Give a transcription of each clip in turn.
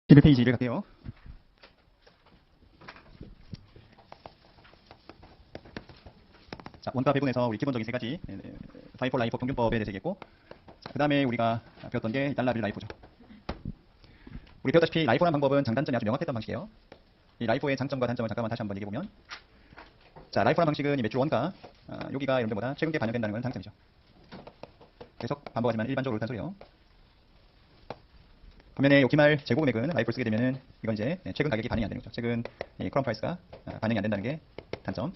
11페이지를 갈게요. 자, 원가 배분에서 우리 기본적인 세 가지 사이폴 라이프 평균법에 대해서 얘기했고, 그 다음에 우리가 배웠던 게 달러빌 라이프죠. 우리 배웠다시피 라이프라는 방법은 장단점이 아주 명확했던 방식이에요. 이 라이프의 장점과 단점을 잠깐만 다시 한번 얘기해보면, 자, 라이프라는 방식은 이 매출 원가, 여기가 여러분들보다 최근에 반영된다는 건 장점이죠. 계속 반복하지만 일반적으로 옳다는 소리예요. 반면에 기말 재고 금액은 라이프를 쓰게 되면은 이건 이제 최근 가격이 반영이 안 되는 거죠. 최근 커런 프라이스가 반영이 안 된다는 게 단점.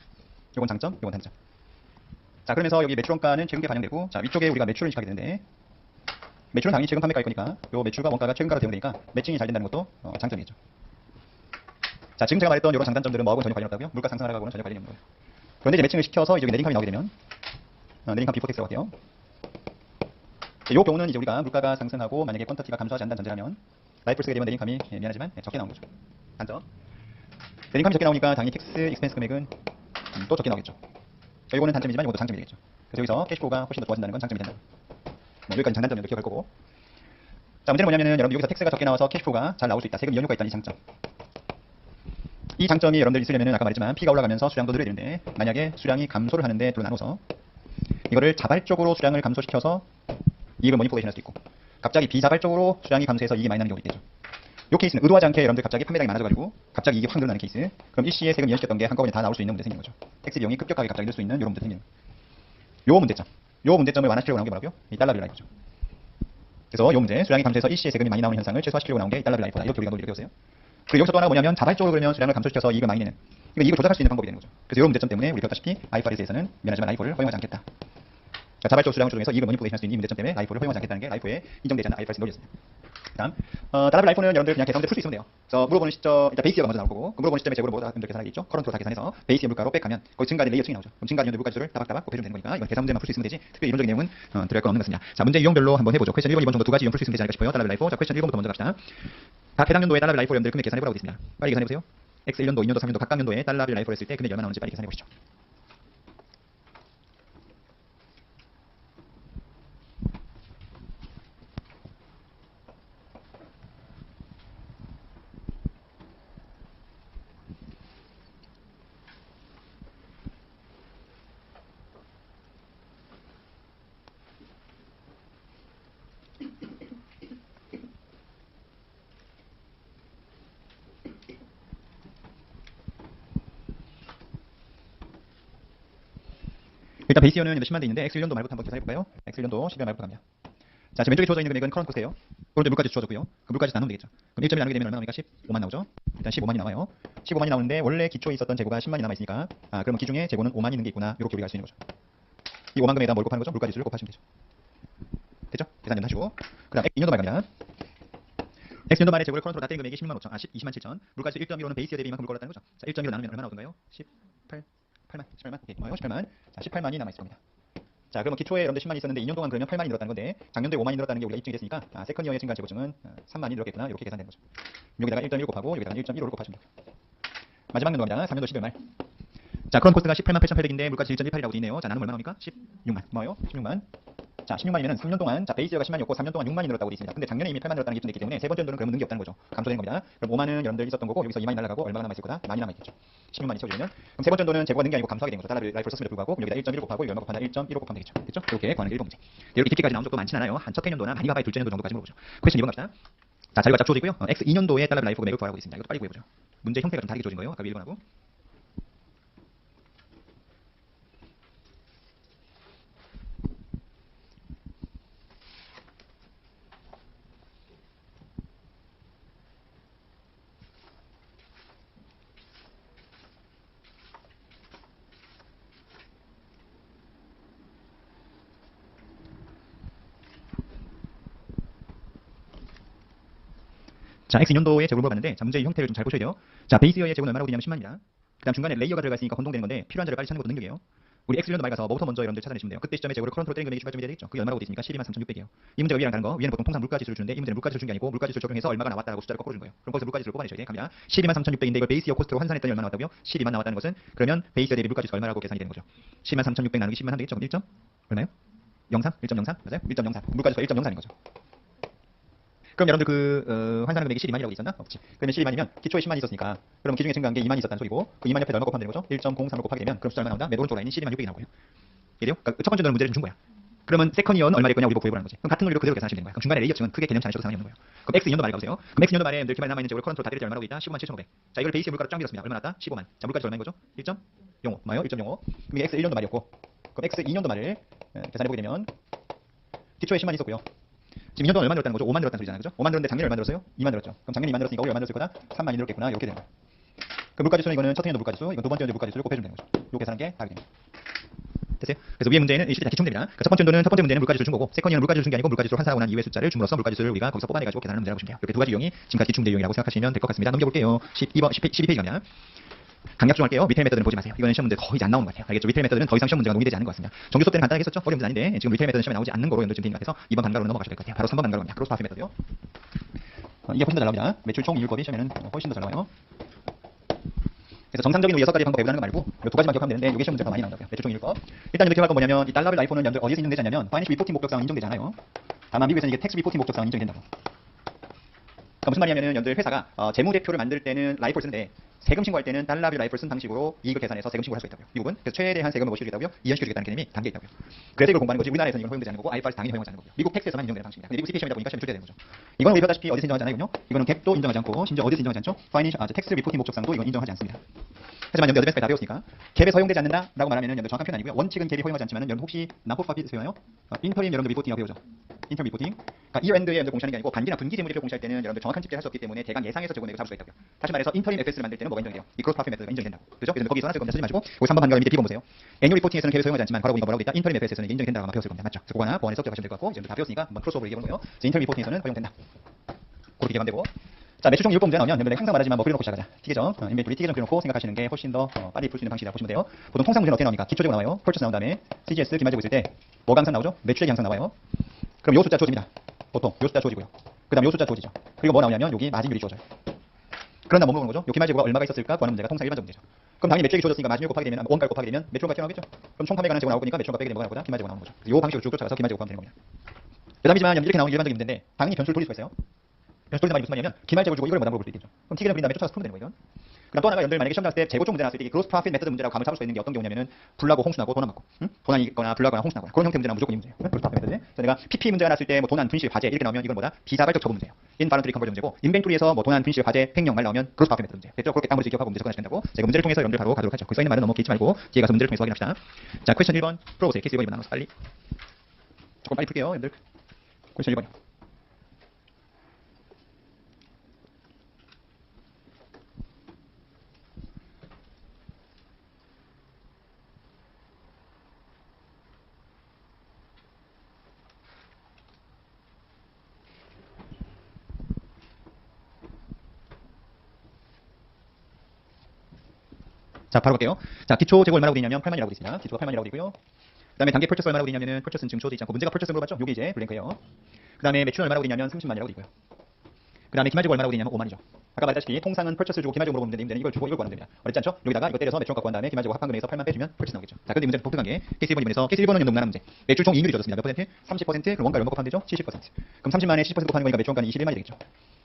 요건 장점, 요건 단점. 자, 그러면서 여기 매출 원가는 최근에 반영되고, 자, 위쪽에 우리가 매출을 인식하게 되는데, 매출은 당연히 최근 판매가일 거니까 요 매출과 원가가 최근가로 대응되니까 매칭이 잘 된다는 것도 장점이겠죠. 자, 지금 제가 말했던 이런 장단점들은 뭐하고는 전혀 관련 없다고요? 물가 상승하라고는 전혀 관련이 없는 거예요. 그런데 이제 매칭을 시켜서 이제 네링kam이 나오게 되면 네링캄 비포 텍스라고 할게요. 이 경우는 이제 우리가 물가가 상승하고 만약에 퀀터티가 감소하지 않는다는 전제라면 라이프를 쓰게 되면 네링캄이 미안하지만 적게 나오는 거죠. 단점. 네링캄이 적게 나오니까 당연히 텍스 익스펜스 금액은 또 적게 나오겠죠. 이거는 단점이지만 이것도 장점이 되겠죠. 그래서 여기서 캐시플로우가 훨씬 더 좋아진다는 건 장점이 된다. 여기까지 장단점을 기억할 거고. 자, 문제는 뭐냐면은 여러분 여기서 텍스가 적게 나와서 캐시플로우가 잘 나올 수 있다. 세금 이연효과가 있다는 이 장점. 이 장점이 여러분들 있으려면 아까 말했지만 P가 올라가면서 수량도 늘어야 되는데 만약에 수량이 감소를 하는데 둘로 나눠서 이거를 자발적으로 수량을 감소시켜서 이익을 머니플레이션 할 수 있고 갑자기 비자발적으로 수량이 감소해서 이익이 많이 나는 경우도 있겠죠. 이 케이스는 의도하지 않게 여러분들 갑자기 판매량이 많아져가지고 갑자기 이익이 확 늘어나는 케이스. 그럼 일시에 세금 이연시켰던 게 한꺼번에 다 나올 수 있는 문제 생기는 거죠. 텍스 비용이 급격하게 갑자기 늘 수 있는 이런 문제 생기는 거예요. 요 문제점. 요 문제점을 완화시키려고 나온 게 뭐라고요? 이 달러빌 라이프죠. 그래서 요 문제, 수량이 감소해서 일시에 세금이 많이 나오는 현상을 최소화시키려고 나온 게 이 달러빌 라이프다. 이렇게 우리가 논리를 배웠어요. 그리고 여기서 또 하나가 뭐냐면 자발적으로 그러면 수량을 감소시켜서 이익을 많이 내는 이거 이익을 조작할 수 있는 방법이 되는 거죠. 그래서 이런 문제점 때문에 우리 배웠다시피 IFRS에서는 미안하지만 라이프를 허용하지 않겠다. 자, 자발적 수량을 조정해서 이익을 머니플레이션 할 수 있는 이 문제점 때문에 라이프를 허용하지 않겠다는 게 라이프에 인정되지 않는 IFRS 논리였습니다. 다음, 달러빌 라이프는 여러분들 그냥 계산대 풀 수 있으면 돼요. 그래서 물어보는 시점, 일단 베이스 이어가 먼저 나올 거고, 그 물어보는 시점에 재고를 뭐다 여러분들 계산하겠죠? 커런트로 다 계산해서 베이스 이어 물가로 빽하면 거기 증가된 레이어층이 나오죠. 그럼 증가된 물가지수를 따박따박 곱해주면 되는 거니까 이건 계산 문제만 풀 수 있으면 되지 특별히 이론적인 내용은 들어갈 건 없는 것입니다. 자, 문제 유형별로 한번 해보죠. 퀘스천 1번, 2번 정도 두 가지 유형 풀 수 있으면 되지 않을까 싶어요. 달러빌 라이프. 자, 퀘스천 1번부터 먼저 갑시다. 각 해당 연도의 달러빌 라이프 여러분들 금액 계산해보라고 되어 있습니다. 빨리 계산해보세요. X 1년도, 2년도, 3년도 각각 연도에 달러빌 라이프를 했을 때 금액이 얼마 나오는지 빨리 계산해보시죠. 일단 베이스 이어는 10만 대 있는데 X 1년도 말부터 한번 계산해볼까요? X 1년도 12월 말부터 갑니다. 자, 지금 왼쪽에 주어져 있는 금액은 커런트 코스트예요. 오른쪽 물가지 주어졌고요. 그 물가지 나누면 되겠죠. 그럼 1점이 나누게 되면 얼마 나오니까 15만 나오죠. 일단 15만이 나와요. 15만이 나오는데 원래 기초에 있었던 재고가 10만이 남아 있으니까 그러면 기중에 재고는 5만이 있는 게 있구나. 이렇게 우리가 알 수 있는 거죠. 이 5만 금액에다 뭘 곱하는 거죠? 물가지수를 곱하시면 되죠. 됐죠? 계산 좀 하시고 그다음 X 2년도 말 갑니다. X 년도 말에 재고를 커런트로 다 뗀 금액이 16만 5천, 20만 7천. 물가지수 1.15는 베이스에 대비 이만큼 물가 올랐다는 거죠. 자, 1.15 나누면 얼마 나오던가요? 18만. 오케이, 고마워요. 18만. 자, 18만이 남아 있을 겁니다. 자, 그러면 기초에 여러분들 10만이 있었는데 2년 동안 그러면 8만이 늘었다는 건데 작년도에 5만이 늘었다는 게 우리가 입증이 됐으니까 세컨 이어의 증가 재고증은 3만이 늘었겠구나. 이렇게 계산되는 거죠. 여기다가 1.1 곱하고 여기다가 1.15를 곱하시면 돼요. 마지막 연도입니다. 3년도 12월 말. 자, 그런 코스트가 18만 8,800인데 물가지 1.18이라고 돼 있네요. 자, 나는 얼마 나오니까 16만. 고마워요. 16만. 자, 16만이면 3년 동안 자, 베이스가 10만이었고 3년 동안 6만이 늘었다고 돼 있습니다. 근데 작년에 이미 8만 늘었다는 게 입증됐기 때문에 세 번째 연도는 그러면 는 게 없다는 거죠. 감소되는 겁니다. 그럼 5만은 여러분들 있었던 거고 여기서 2만이 날아가고 얼마가 남아 있을 거다? 많이 남아 있겠죠. 16만이 채워지면 그럼 세 번째 연도는 재고가 는 게 아니고 감소하게 된 거죠. 달러 라이프를 썼음에도 불구하고 그럼 여기다 1.1 곱하고 이거 얼마 곱한다? 1.15 곱하면 되겠죠. 됐죠? 이렇게 구하는 게 1번 문제. 이렇게 깊게까지 나온 적도 많진 않아요. 한 첫 해년도나 많이 가봐야 둘째 연도 정도까지 물어보죠. 퀘스천 2번 갑시다. 자, 자료가 쫙 주어져 있고요. X 2년도에 달러 라이프 금액을 구하라고 있습니다. 이것도 빨리 구해보죠. 문제 형태가 좀 다르게 주어진 거예요. 아까 1번하고. 자, X 2년도의 재고를 물어봤는데 자, 문제의 형태를 좀 잘 보셔야 돼요. 자, 베이스 이어의 재고는 얼마라고 되냐면 10만입니다. 그 다음 중간에 레이어가 들어가 있으니까 혼동되는 건데 필요한 자를 빨리 찾는 것도 능력이에요. 우리 X 1년도 말 가서 뭐부터 먼저 여러분들 찾아내시면 돼요. 그때 시점에 재고를 커런트로 떼는 금액이 출발점이 되겠죠. 그게 얼마라고 돼 있습니까? 12만 3,600이에요. 이 문제가 위랑 다른 거. 위에는 보통 통상 물가지수를 주는데 이 문제는 물가지수를 준 게 아니고 물가지수를 적용해서 얼마가 나왔다고 숫자를 거꾸로 준 거예요. 그럼 거기서 물가지수를 뽑아내셔야 돼. 갑니다. 12만 3,600인데 이걸 베이스 이어 코스트로 환산했더니 얼마 나왔다고요? 12만 나왔다는 것은 그러면 베이스 대비 물가지수가 얼마라고 계산이 되는 거죠. 12만 3,600 나누기 10만 하면 되겠죠. 그럼 1점? 얼마요? 03? 1.03? 맞아요? 1.03. 물가지수가 1.04인 거죠. 그럼 여러분들 환산한 금액이 12만이라고 있었나? 없지. 그러면 12만이면 기초에 10만이 있었으니까 그럼 기중에 증가한 게 2만이 있었다는 소리고 그 2만 옆에 얼마 곱하면 되는 거죠? 1.03을 곱하게 되면 그럼 숫자 얼마 나온다? 맨 오른쪽 라인이 12만 600이 나오고요. 이래요? 그러니까 첫 번째 너는 문제를 좀 준 거야. 그러면 세컨 이어는 얼마 될 거냐 우리 보고 구해보라는 거지. 그럼 같은 논리로 그대로 계산하시면 되는 거야. 그럼 중간에 레이 합층은 크게 개념치 않으셔도 상관이 없는 거예요. 그럼 X 2년도 말에 가보세요. 그럼 X 2년도 말에 늘 기말에 남아있는 재고를 커런트로 다 때릴 때 얼마라고 있다? 15만 7,500. 자, 이걸 베이스의 물가로 쫙 밀었습니다. 얼마 났다? 15만. 자, 물가지 얼마인 거죠? 1.05. 맞아요? 1.05. 그럼 이게 X 1년도 말이었고 그럼 X 2년도 말을 계산해보게 되면 기초에 10만 있었고요. 지금 2년 동안 얼마 들었다는 거죠? 5만 들었다는 소리잖아요. 그죠? 5만 들었는데 작년에 얼마 들었어요? 2만 들었죠. 그럼 작년에 2만 들었으니까 올해 얼마 들었을 거다? 3만 들었겠구나. 이렇게 되는 거예요. 그 물가지수는 이거는 첫 년도 물가지수, 이건 두 번째 연도 물가지수를 곱해주면 되는 거죠. 요 계산한 게 답이 됩니다. 됐어요? 그래서 위에 문제는 이 실이 다 기출됩니다. 첫 번째 연도는 첫 번째 문제는 물가지수를 준 거고, 세컨 이어는 물가지수를 준 게 아니고 물가지수를 환산하고 난 이후의 숫자를 줌으로써 물가지수를 우리가 거기서 뽑아내가지고 계산하는 문제라고 보시면 돼요. 이렇게 두 가지 유형이 지금까지 기출문제 유형이라고 생각하시면 될 것 같습니다. 넘겨볼게요. 12페이지입니다. 강약 좀 할게요. 리테일 메서드는 보지 마세요. 이거는 시험 문제 거의 이제 안 나오는 것 같아요. 알겠죠? 리테일 메서드는 더 이상 시험 문제가 논의되지 않는 것 같습니다. 정규 수업 때는 간단하게 했었죠? 어려운 문제 아닌데 지금 리테일 메서드는 시험에 나오지 않는 거로 연도 지금 되는 것 같아서 이번 단가로 넘어가셔야 될 것 같아요. 바로 3번 단가로입니다. 크로스 파트 메서드요. 이게 훨씬 더 잘 나옵니다. 매출 총 이율법이 시험에는 훨씬 더 잘 나와요. 그래서 정상적인 6가지 방법 배우라는 거 말고 이 두 가지만 기억하면 되는데 이게 시험 문제가 많이 나온다고요. 매출 총 이율법. 일단 이렇게 할 건 뭐냐면 이 달러별 라이폰은 여러분들 어디서 인정되지 않냐면 파이낸셜 리포팅 목적상 인정되잖아요. 다만 미국에서는 이게 텍스 리포팅 목적상 인정이 된다고. 그러니까 무슨 말이냐면은 여러분들 회사가 재무대표를 만들 때는 라이프를 쓰는데 세금 신고할 때는 달러별 라이프를 쓴 방식으로 이익을 계산해서 세금 신고를 할 수 있다고요. 미국은 그래서 최대한 세금을 못 실기다고요. 이연시켜주겠다는 개념이 담겨 있다고요. 그래서 이걸 공부하는 거지. 우리나라에서는 이건 허용되지 않는 거고 IFRS 당연히 허용하지 않는 거고요. 미국 텍스에서만 인정되는 방식입니다. 근데 미국 CPA 시험이다 보니까 시험에 출제되는 거죠. 이건 우리 배웠다시피 어디서 인정하지 않아요? 이거는 갭도 인정하지 않고 심지어 어디서 인정하지 않죠? 파이낸셜 텍스 리포팅 목적상도 이건 인정하지 않습니다. 하지만 여러분들 어드밴스까지 다 배웠으니까 갭에 허용되지 않는다라고 말하면은 여러분들 정확한 표현 아니고요. 원칙은 갭이 허용하지 않지만은 여러분 혹시 난포파핏 배워요? 인터임 여러분들 리포팅이라고 배우죠. 인터임 리포팅. 그러니까 이어엔드에 여러분들 공시하는 게 아니고 반기나 분기 재무제표 공시할 때는 여러분들 정확한 집계를 할 수 없기 때문에 대강 예상해서 적어내고 잡을 수가 있다고요. 다시 말해서 인터임 FS를 만들 때는 뭐가 인정돼요? 이 크로스 파핏 메서드가 인정이 된다고. 그죠? 그래서 거기서 하나씩 검사 쓰지 마시고 거기 3번 반가를 밑에 비번 보세요. 애니얼 리포팅에서는 갭에 허용하지 않지만 바로 보니까 뭐라고 돼 있다? 인터임 FS에서는 인정이 된다고 아마 배웠을 겁니다. 맞죠? 그거 하나 보완해서 적하시면 될 것 같고 이제 다 배웠으니까 한번 크로스오버 얘기해 보는 거예요. 인터임 리포팅에서는 허용된다. 그렇게 기억하면 되고. 자, 매출 총 6번 문제 나오면 여러분들 항상 말하지만 뭐 그려놓고 시작하자. 티계정, 인벤토리 티계정 그려놓고 생각하시는 게 훨씬 더 빨리 풀 수 있는 방식이라고 보시면 돼요. 보통 통상 문제는 어떻게 나옵니까? 기초적으로 나와요. 펄처스 나온 다음에 CGS 기말재고 있을 때 뭐가 항상 나오죠? 매출액이 항상 나와요. 그럼 요 숫자 주어집니다. 보통 요 숫자 주어지고요. 그 다음에 요 숫자 주어지죠. 그리고 뭐 나오냐면 여기 마진율이 주어져요. 그런다 뭐 물어보는 거죠? 요 기말재고가 얼마가 있었을까 구하는 문제가 통상 일반적 문제죠. 그럼 당연히 매출액이 주어졌으니까 마진율 곱하게 되면 원가를 곱하게 되면 매출원가 튀어나오겠죠? 그럼 총 판매 가능 재고 나올 거니까 매출원가 빼게 되면 뭐가 나오고다? 기말재고 나오는 거죠. 요 방식으로 쭉 쫓아가서 기말재고 구하면 되는 겁니다. 대답이지만 이렇게 나오는 게 일반적인 문제인데 당연히 변수를 돌릴 수가 있어요. 변수 돌리는 말이 무슨 말이냐면 기말재고 주고 이걸 뭐다 물어볼 수 있겠죠. 그럼 티계정 그린 다음에 쫓아서 풀면 되는 거예요. 그럼 또 하나가 여러분들 만약에 시험 나왔을 때 재고 쪽 문제 나왔을 때 그로스 프로핏 메서드 문제라고 감을 잡을 수 있는 게 어떤 경우냐면은 불나고 홍수나고 돈 안 받고 돈안 있거나 불나거나 홍수나거나 그런 형태 문제나 무조건 이 문제예요. 그로스 프로핏 메서드. 그래서 내가 PP 문제가 나왔을 때 뭐 돈 안 분실 과제 이렇게 나오면 이건 뭐다? 비자발적 처분 문제예요. 인바런트리 컨버전 문제고 인벤토리에서 뭐 돈 안 분실 과제 횡령 말 나오면 그로스 프로핏 메서드 문제. 됐죠? 그렇게 딱 먼저 기억하고 문제 접근하시면 된다고. 제가 문제를 통해서 여러분들 바로 가도록 하죠. 그 써 있는 말은 너무 길지 말고 뒤에 가서 문제를 통해서 확인합시다. 자, 퀘스천 1번 풀어보세요. 케이스 1번 나눠서 빨리. 조금 빨리 풀게요, 여러분들. 퀘스천 1번이요. 자, 바로 갈게요. 자, 기초 재고 얼마라고 되어 있냐면 8만이라고 되어 있습니다. 기초가 8만이라고 되어 있고요. 그 다음에 단계 펄처스 얼마라고 되어 있냐면은 펄처스는 지금 주어져 있지 않고 문제가 펄처스 물어봤죠? 요게 이제 블랭크예요. 그 다음에 매출 얼마라고 되어 있냐면 30만이라고 되어 있고요. 그 다음에 기말재고 얼마라고 되어 있냐면 5만이죠. 아까 말했다시피 통상은 펄처스를 주고 기말재고 물어보면 되는데 이걸 주고 이걸 구하면 됩니다. 어렵지 않죠? 여기다가 이거 때려서 매출 갖고 한 다음에 기말재고 합한금액에서 8만 빼주면 펄처스 나오겠죠. 자, 근데 문제는 독특한 게 케이스 1번 이번에서 케이스 1번은 연동 무난한 문제. 매출 총 이익률이 줬습니다. 몇 퍼센트? 30%. 그럼 원가 얼마 곱하면 되죠? 70%. 그럼 30만에 70% 곱하는 거니까 매출 원가는 21만이 되겠죠.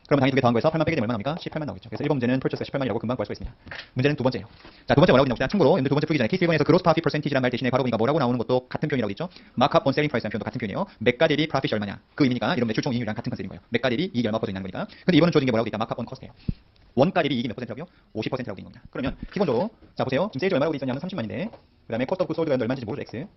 그럼 당연히 두 개 더한 거에서 8만 빼게 되면 얼마 나옵니까? 18만 나오겠죠. 그래서 1번 문제는 펄처스가 18만이라고 금방 구할 수가 있습니다. 문제는 두 번째예요. 자, 두 번째 뭐라고 되냐? 참고로 여러분들 두 번째 풀기 전에 케이스 1번에서 그로스 프로핏 퍼센티지란 말 대신에 바로 보니까 뭐라고 나오는 것도 같은 표현이라고 있죠. 마크업 온 셀링 프라이스라는 표현도 같은 표현이에요. 매가 대비 프로핏이 얼마냐? 그 의미니까 이런 매출 총 이익률이랑 같은 컨셉인 거예요. 매가 대비 이익이 얼마 퍼센트 있는 거니까. 근데 이번은 주어진 게 뭐라고 돼 있다? 마크업 온 커스트예요. 원가 대비 이익이 몇 퍼센트라고요? 50%라고 돼 있는 겁니다. 그러면 기본적으로 자 보세요. 지금 세일즈 얼마라고 돼 있었냐면 30만인데 그다음에 코스트 오브 솔드가 얼마인지 모르죠. X.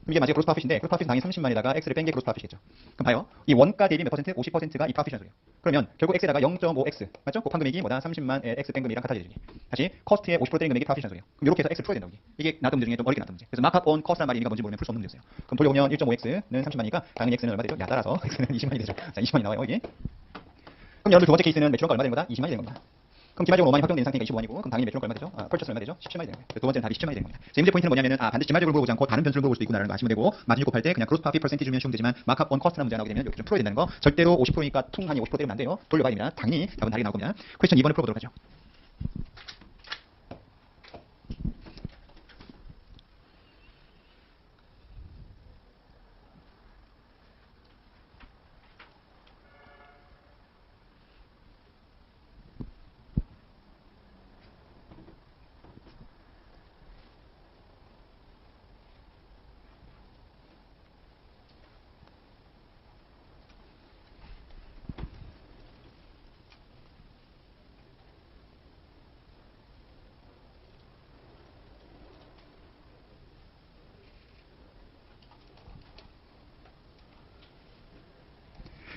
이게 만약에 그로스 프로핏인데 그로스 프로핏은 당연히 30만에다가 X를 뺀 게 그로스 프로핏이겠죠. 그럼 봐요. 이 원가 대비 몇 퍼센트? 50%가 이 프로핏이라는 소리예요. 그러면 결국 X에다가 0.5X 맞죠? 곱한 금액이 뭐다? 30만 X 뺀 금액이랑 같아지죠. 다시 커스트의 50% 때린 금액이 프로핏이라는 소리예요. 그럼 이렇게 해서 X 풀어야 된다. 이게 나왔던 문제 중에 좀 어렵게 나왔던 문제. 그래서 마크업 온 커스트란 말이 의미가 뭔지 모르면 풀 수 없는 문제였어요. 그럼 돌려보면 1.5X는 30만이니까 당연히 X는 얼마 되죠? 야 따라서 X는 20만이 되죠. 자 20만이 나와요 이게. 그럼 여러분 두 번째 케이스는 매출원가 얼마 되는 거다? 20만이 되는 겁니다. 그럼 기말재고 5만이 확정된 상태니까 25만이고 그럼 당연히 매출원가 얼마 되죠? 펄처스 얼마 되죠? 17만이 되는 거예요. 두 번째는 답이 17만이 되는 겁니다. 자, 문제 포인트는 뭐냐면은 반드시 기말재고를 물어보지 않고 다른 변수를 물어볼 수도 있구나라는 거 아시면 되고 마진율 곱할 때 그냥 그로스 프로핏 퍼센티지 주면 쉬우면 되지만 마크업 온 커스트라는 문제가 나오게 되면 이렇게 좀 풀어야 된다는 거. 절대로 50%니까 퉁하니 50% 때리면 안 돼요. 돌려봐야 됩니다. 당연히 답은 다르게 나올 겁니다. 퀘스천 2번을 풀어보도록 하죠.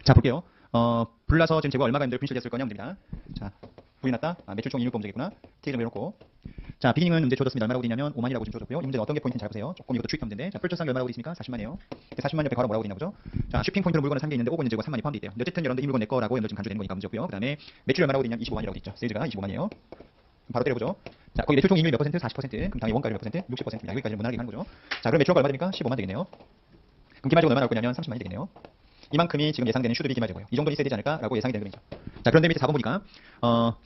자, 볼게요. 불나서 지금 재고가 얼마가 분실됐을 거냐 문제입니다. 자, 불이 났다. 매출총 이익 문제겠구나. T 좀 해놓고. 자, 비기닝은 문제 줘줬습니다. 얼마라고 되냐면 5만이라고 지금 줘줬고요. 이 문제는 어떤 게 포인트인지 잘 보세요. 조금 이것도 추입 문제인데. 자, 풀처상이 얼마라고 돼 있습니까? 40만이에요. 40만 옆에 괄호 뭐라고 돼 있나 보죠? 자, 쇼핑 포인트로 물건을 산 게 있는데 오고 있는 재고가 3만이 포함되어 있대요. 어쨌든 여러분들 이 물건 내 거라고 여러분들 지금 간주되는 거니까 문제고요. 그다음에 매출 얼마라고 돼 있냐면 25만이라고 돼 있죠. 세일즈가 25만이에요. 바로 때려보죠. 자, 거기 매출총 이익률 몇 퍼센트? 40%. 그럼 당연히 원가율 몇 퍼센트? 60%입니다. 여기까지는 무난하게 하는 거죠. 자, 그럼 매출가 얼마 됩니까? 15만 되겠네요. 그럼 기말재고 얼마 나올 거냐면 30만이 되겠네요. 이만큼이 지금 예상되는 슈드비 기말재고예요. 이 정도 있어야 되지 않을까라고 예상이 되는 금액이죠. 자, 그런데 밑에 4번 보니까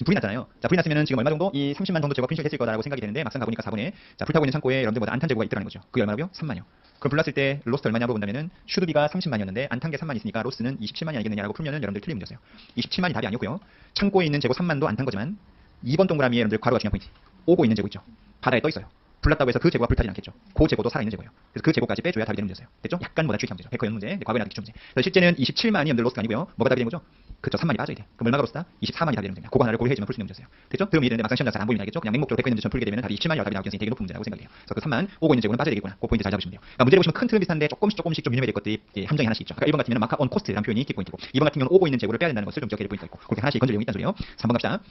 불이 났잖아요. 자, 불이 났으면은 지금 얼마 정도 이 30만 정도 재고가 분실됐을 거라고 생각이 되는데 막상 가보니까 4번에 자, 불타고 있는 창고에 여러분들 뭐 안탄 재고가 있더라는 거죠. 그게 얼마라고요? 3만이요. 그럼 불났을 때 로스트 얼마냐고 본다면은 슈드비가 30만이었는데 안탄 게 3만 있으니까 로스는 27만이 아니겠느냐라고 풀면은 여러분들 틀린 문제였어요. 27만이 답이 아니었고요. 창고에 있는 재고 3만도 안 탄 거지만 2번 동그라미에 여러분들 괄호가 중요한 포인트. 오고 있는 재고 있죠. 바다에 떠 있어요. 불났다고 해서 그 재고가 불타지 않겠죠. 그 재고도 살아있는 재고예요. 그래서 그 재고까지 빼줘야 답이 되는 문제였어요. 됐죠? 약간 뭐다 추이한 문제죠. 100% 문제, 과거에 나왔기 문제. 그래서 실제는 27만이 여러분들 로스가 아니고요. 뭐가 답이 되는 거죠? 그쵸, 3만이 빠져야 돼. 그럼 얼마가 로스다? 24만이 답이 되는 문제입니다. 그거 하나를 고려해주면 풀 수 있는 문제였어요. 됐죠? 그럼 이해되는데 막상 시험장 잘 안 보이면 알겠죠? 그냥 맹목적으로 100% 문제처럼 풀게 되면 답이 27만이 답이 나올 가능성이 되게 높은 문제라고 생각이 돼요. 그래서 그 3만 오고 있는 재고는 빠져야 되겠구나. 그 포인트 잘 잡으시면 돼요. 그러니까 문제를 보시면 큰 틀은 비슷한데 조금씩 좀 유념해야 될 것들이 함정이 하나씩 있죠. 그러니까 1번 같으면 마카 온 코스트라는 표현이 키포인트고 2번 같은 경우는 오고 있는 재고를 빼야 된다는 것을 좀 기억해야 될 포인트가 있고 그렇게 하나씩 건질 내용이 있다는 소리예요. 3번 갑시다.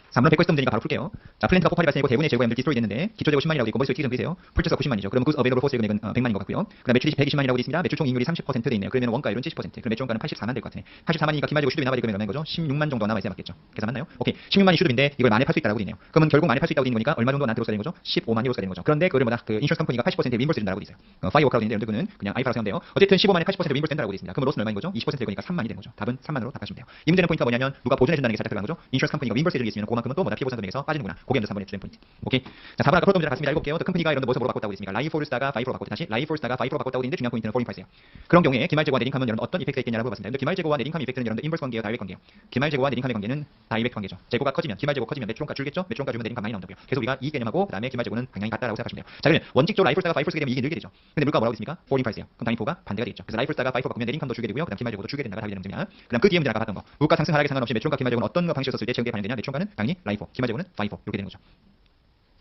3번 100% 문제니까 바로 풀게요. 자, 플랜트가 폭발이 발생했고 대부분의 재고가 디스트로이 됐는데 기초 재고 10만이라고 돼 있고 머릿속에 끼기 좀 보세요. 풀처가 90만이죠. 그럼 그 어베이러블 포스의 금액은 100만인 것 같고요. 그다음 매출이 120만이라고 돼 있습니다. 매출총 이익률이 30%돼 있네요. 그러면 원가율은 70%. 그럼 매출 원가는 84만 될 것 같네. 84만이니까 기말재고 슈드비 남아있는 금액이 얼마인 거죠? 16만 정도 남아 있어야 맞겠죠. 계산 맞나요? 오케이. 16만이 슈드비인데 이걸 만에 팔 수 있다라고 돼 있네요. 그러면 결국 만에 팔 수 있다고 돼 있는 거니까 얼마 정도 나한테 로스가 되는 거죠? 15만이 로스가 되는 거죠. 그런데 그걸 뭐다? 그 인슈런스 컴퍼니가 80%의 윈버스 준다라고 돼 있어요. 파이어워크라고 있는데 여러분들 그는 그냥 아이파라고 생각돼요. 어쨌든 15만에 80% 윈버스 된다라고 돼 있습니다. 그럼 로스는 얼마인 거죠? 20%될 거니까 3만이 되는 거죠. 답은 3만으로 답하시면 돼요. 이 문제는 포인트가 뭐냐면 누가 보존해 준다는 게 살짝 들어간 거죠. 인슈런스 컴퍼니가 윈버스 해주기 있으면 그만큼은 또 뭐다 피해 보상 금액에서 빠지는구나. 그게 먼저 3번의 주된 포인트. 오케이. 자, 4번 아까 풀었던 문제랑 같습니다. 읽어볼게요. 컴퍼니가 이런 뭐서 뭐로 바꿨다고 있습니까? 라이포르스타가 5%로 바꿨다. 다시 라이포르스타가 5%로 바꿨다고 있는데 중요한 포인트는 포링 프라이스예요. 그런 경우에 기말재고와 네링캄은 여러분 어떤 이펙트가 있겠냐라고 봤습니다. 근데 기말재고와 네링캄 이펙트는 여러분들 인버스 관계예요, 다이렉트 관계예요. 기말재고와 네링캄의 관계는 다이렉트 관계죠. 재고가 커지면 기말재고 커지면 매출원가 줄겠죠. 매출원가 줄면 네링캄 많이 나온다고요. 그래서 우리가 이 개념하고 그다음에 기말재고는 방향이 같다라고 생각하시면 돼요. 자, 그러면 원칙적으로 라이포르스타가 5% 쓰게 되면 이익이 늘게 되죠. 근데 물가가 뭐라고 있습니까? 포링 프라이스예요. 그럼 당연히 포가 반대가 되겠죠. 그래서 라이포르스타가 5% 바꾸면 네링캄도 줄게 되고요. 그다음 기말재고도 줄게 된다가 답이 되는 문제냐. 그다음 그 뒤에 문제 아까 봤던 거. 물가 상승 하락에 상관없이 매출원가 기말재고는 어떤 방식으로 썼을 때 재고에 반영되냐. 매출원가는 당연히 라이포, 기말재고는 5 이렇게 되는 거죠.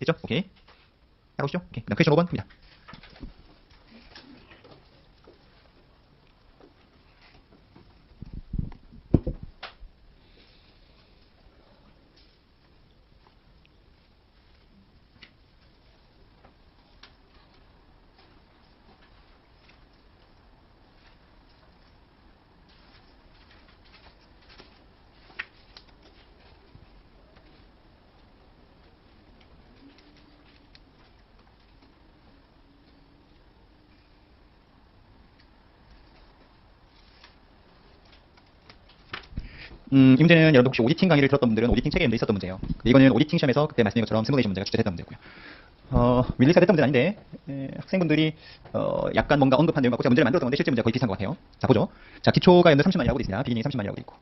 됐죠? 오케이. 따라오시죠. 오케이. 그다음 퀘스천 5번 갑니다. 이 문제는 여러분 혹시 오디팅 강의를 들었던 분들은 오디팅 책에 있었던 문제예요. 이거는 오디팅 시험에서 그때 말씀드린 것처럼 시뮬레이션 문제가 출제됐던 문제고요. 윌리스가 됐던 문제는 아닌데 학생분들이 약간 뭔가 언급한 내용 갖고 제가 문제를 만들었던 건데 실제 문제가 거의 비슷한 것 같아요. 자, 보죠. 자, 기초가 연도 30만이라고 되어 있습니다. 비기닝이 30만이라고 되어 있고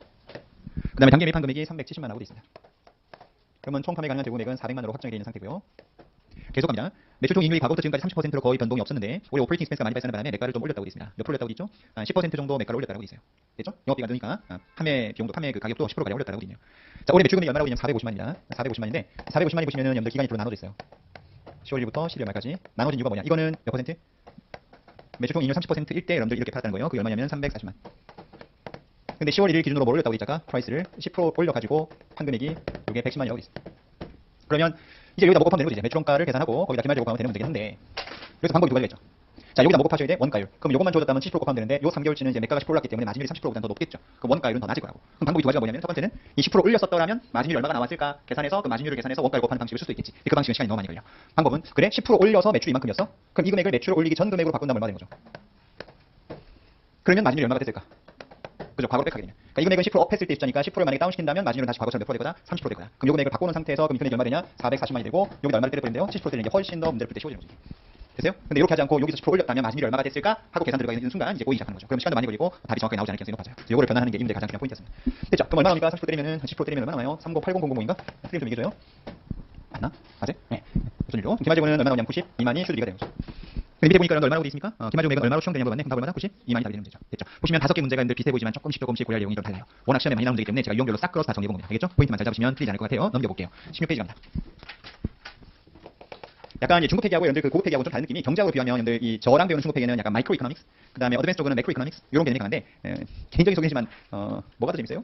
그 다음에 단계 매입한 금액이 370만이라고 되어 있습니다. 그러면 총 판매 가능한 재고금액은 400만으로 확정이 되어 있는 상태고요. 계속 갑니다. 매출총 이익률이 과거부터 지금까지 30%로 거의 변동이 없었는데 올해 오퍼레이팅 익스펜스가 많이 발생하는 바람에 매가를 좀 올렸다고 되어 있습니다. 몇 프로 올렸다고 되어 있죠? 한 10% 정도 매가를 올렸다고 되어 있어요. 됐죠? 영업비가 느니까 판매 비용도 판매 그 가격도 10%가량 올렸다고 되어 있네요. 자, 올해 매출 금액이 얼마라고 되냐면 450만입니다. 450만인데 450만이 보시면은 여러분들 기간이 별로 나눠져 있어요. 10월 1일부터 12월 말까지 나눠진 이유가 뭐냐? 이거는 몇 퍼센트? 매출총 이익률 30%일 때 여러분들 이렇게 팔았다는 거예요. 그게 얼마냐면 340만. 근데 10월 1일 기준으로 뭘 올렸다고 했다가 프라이스를 10% 올려가지고 판 금액이 이게 110만이라고 있습니다. 그러면 이제 여기다 목곱하면 되는 거지. 매출원가를 계산하고 거기다 기말재고 곱하면 되는 문제겠는데 그래서 방법이 두 가지가 있죠. 자, 여기다 목곱하셔야 돼. 원가율. 그럼 요것만 주어졌다면 70% 곱하면 되는데 요 3개월치는 이제 매가가 10% 올랐기 때문에 마진율이 30%보다는 더 높겠죠. 그럼 원가율은 더 낮을 거라고. 그럼 방법이 두 가지가 뭐냐면 첫 번째는 이 10% 올렸었더라면 마진율이 얼마가 나왔을까 계산해서 그 마진율을 계산해서 원가율 곱하는 방식을 쓸 수도 있겠지. 그 방식은 시간이 너무 많이 걸려. 방법은 그래 10% 올려서 매출이 이만큼이었어. 그럼 이 금액을 매출을 올리기 전 금액으로 바꾼다면 얼마 되는 거죠? 그러면 마진율이 얼마가 됐을까? 그죠? 과거로 백하게 되면. 그러니까 이 금액은 10% 업했을 때 입자니까 10%를 만약에 다운시킨다면 마진율은 다시 과거처럼 몇 프로 될 거다? 30% 될 거다. 그럼 이 금액을 바꾸는 상태에서 그럼 금액이 얼마 되냐? 440만이 되고 여기다 얼마를 때려버리는데요? 70% 때리는 게 훨씬 더 문제를 풀 때 쉬워지는 거죠. 됐어요? 근데 이렇게 하지 않고 여기서 10% 올렸다면 마진율이 얼마가 됐을까? 하고 계산 들어가 있는 순간 이제 보이기 시작하는 거죠. 그럼 시간도 많이 걸리고 답이 정확하게 나오지 않을 가능성이 높아져요. 그래서 이거를 변화하는 게 이 문제의 가장 중요한 포인트였습니다. 됐죠? 그럼 얼마 나오니까 30% 때리면은 10% 때리면 얼마 나와요? 30800005인가? 틀림 좀 얘기해줘요. 맞나? 맞지? 네. 무슨 일로? 기말재고는 얼마 나오냐면 92만이 슈드비가 되는 거죠. 근데 밑에 보니까 얼마라고 되어 있습니까? 기말재고 금액은 얼마로 추정되냐고 봤네. 그럼 답 얼마나? 92만이 답이 되는 문제죠. 됐죠? 보시면 5개 문제가 있는데 비슷해 보이지만 조금씩 고려할 내용이 좀 달라요. 워낙 시험에 많이 나오는 문제이기 때문에 제가 유형별로 싹 끌어서 다 정리해봅니다. 알겠죠? 포인트만 잘 잡으시면 틀리지 않을 것 같아요. 넘겨볼게요. 16페이지 갑니다. 약간 이제 중급 회계하고 여러분들 그 고급 회계하고 좀 다른 느낌이 경제학으로 비하면 여러분들 이 저랑 배우는 중급 회계는 약간 마이크로 이코노믹스, 그다음에 어드밴스 쪽은 매크로 이코노믹스 이런 개념이 강한데 개인적인 소견이지만 뭐가 더 재밌어요?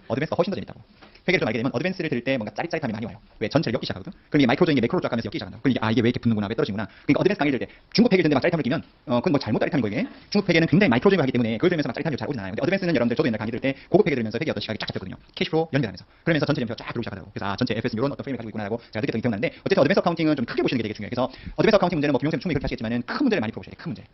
어드밴스가 훨씬 더 재밌다고. 회계를 좀 알게 되면 어드밴스를 들을 때 뭔가 짜릿짜릿함이 많이 와요. 왜 전체를 엮기 시작하거든. 그럼 이게 마이크로적인 게 매크로로 쫙 가면서 엮기 시작한다. 그럼 이게 이게 왜 이렇게 붙는구나, 왜 떨어지구나. 그러니까 어드밴스 강의를 들을 때 중급 회계를 듣는데 막 짜릿함을 끼면 그건 뭐 잘못 짜릿함인 거예요. 중급 회계는 굉장히 마이크로적인 걸 하기 때문에 그걸 들으면서 막 짜릿함이 잘 오진 않아요. 근데 어드밴스는 여러분들 저도 옛날 강의 들을 때 고급 회계 들으면서 회계 어떤 시각이 쫙 잡혔거든요. 캐시프로 연결하면서. 그러면서 전체 점수가 쫙 들어오기 시작하더라고. 그래서 전체 FS 이런 어떤 프레임을 가지고 있구나라고 제가 느꼈던 게 기억나는데, 어쨌든 어드밴스 어카운팅은 좀 크게 보시는 게 되게 중요해요. 그래서 어드밴스 어카운팅 문제는 뭐 비용쌤 충분히 그렇게 하시겠지만은 큰 문제를 많이 풀어보셔야 돼. 큰 문제.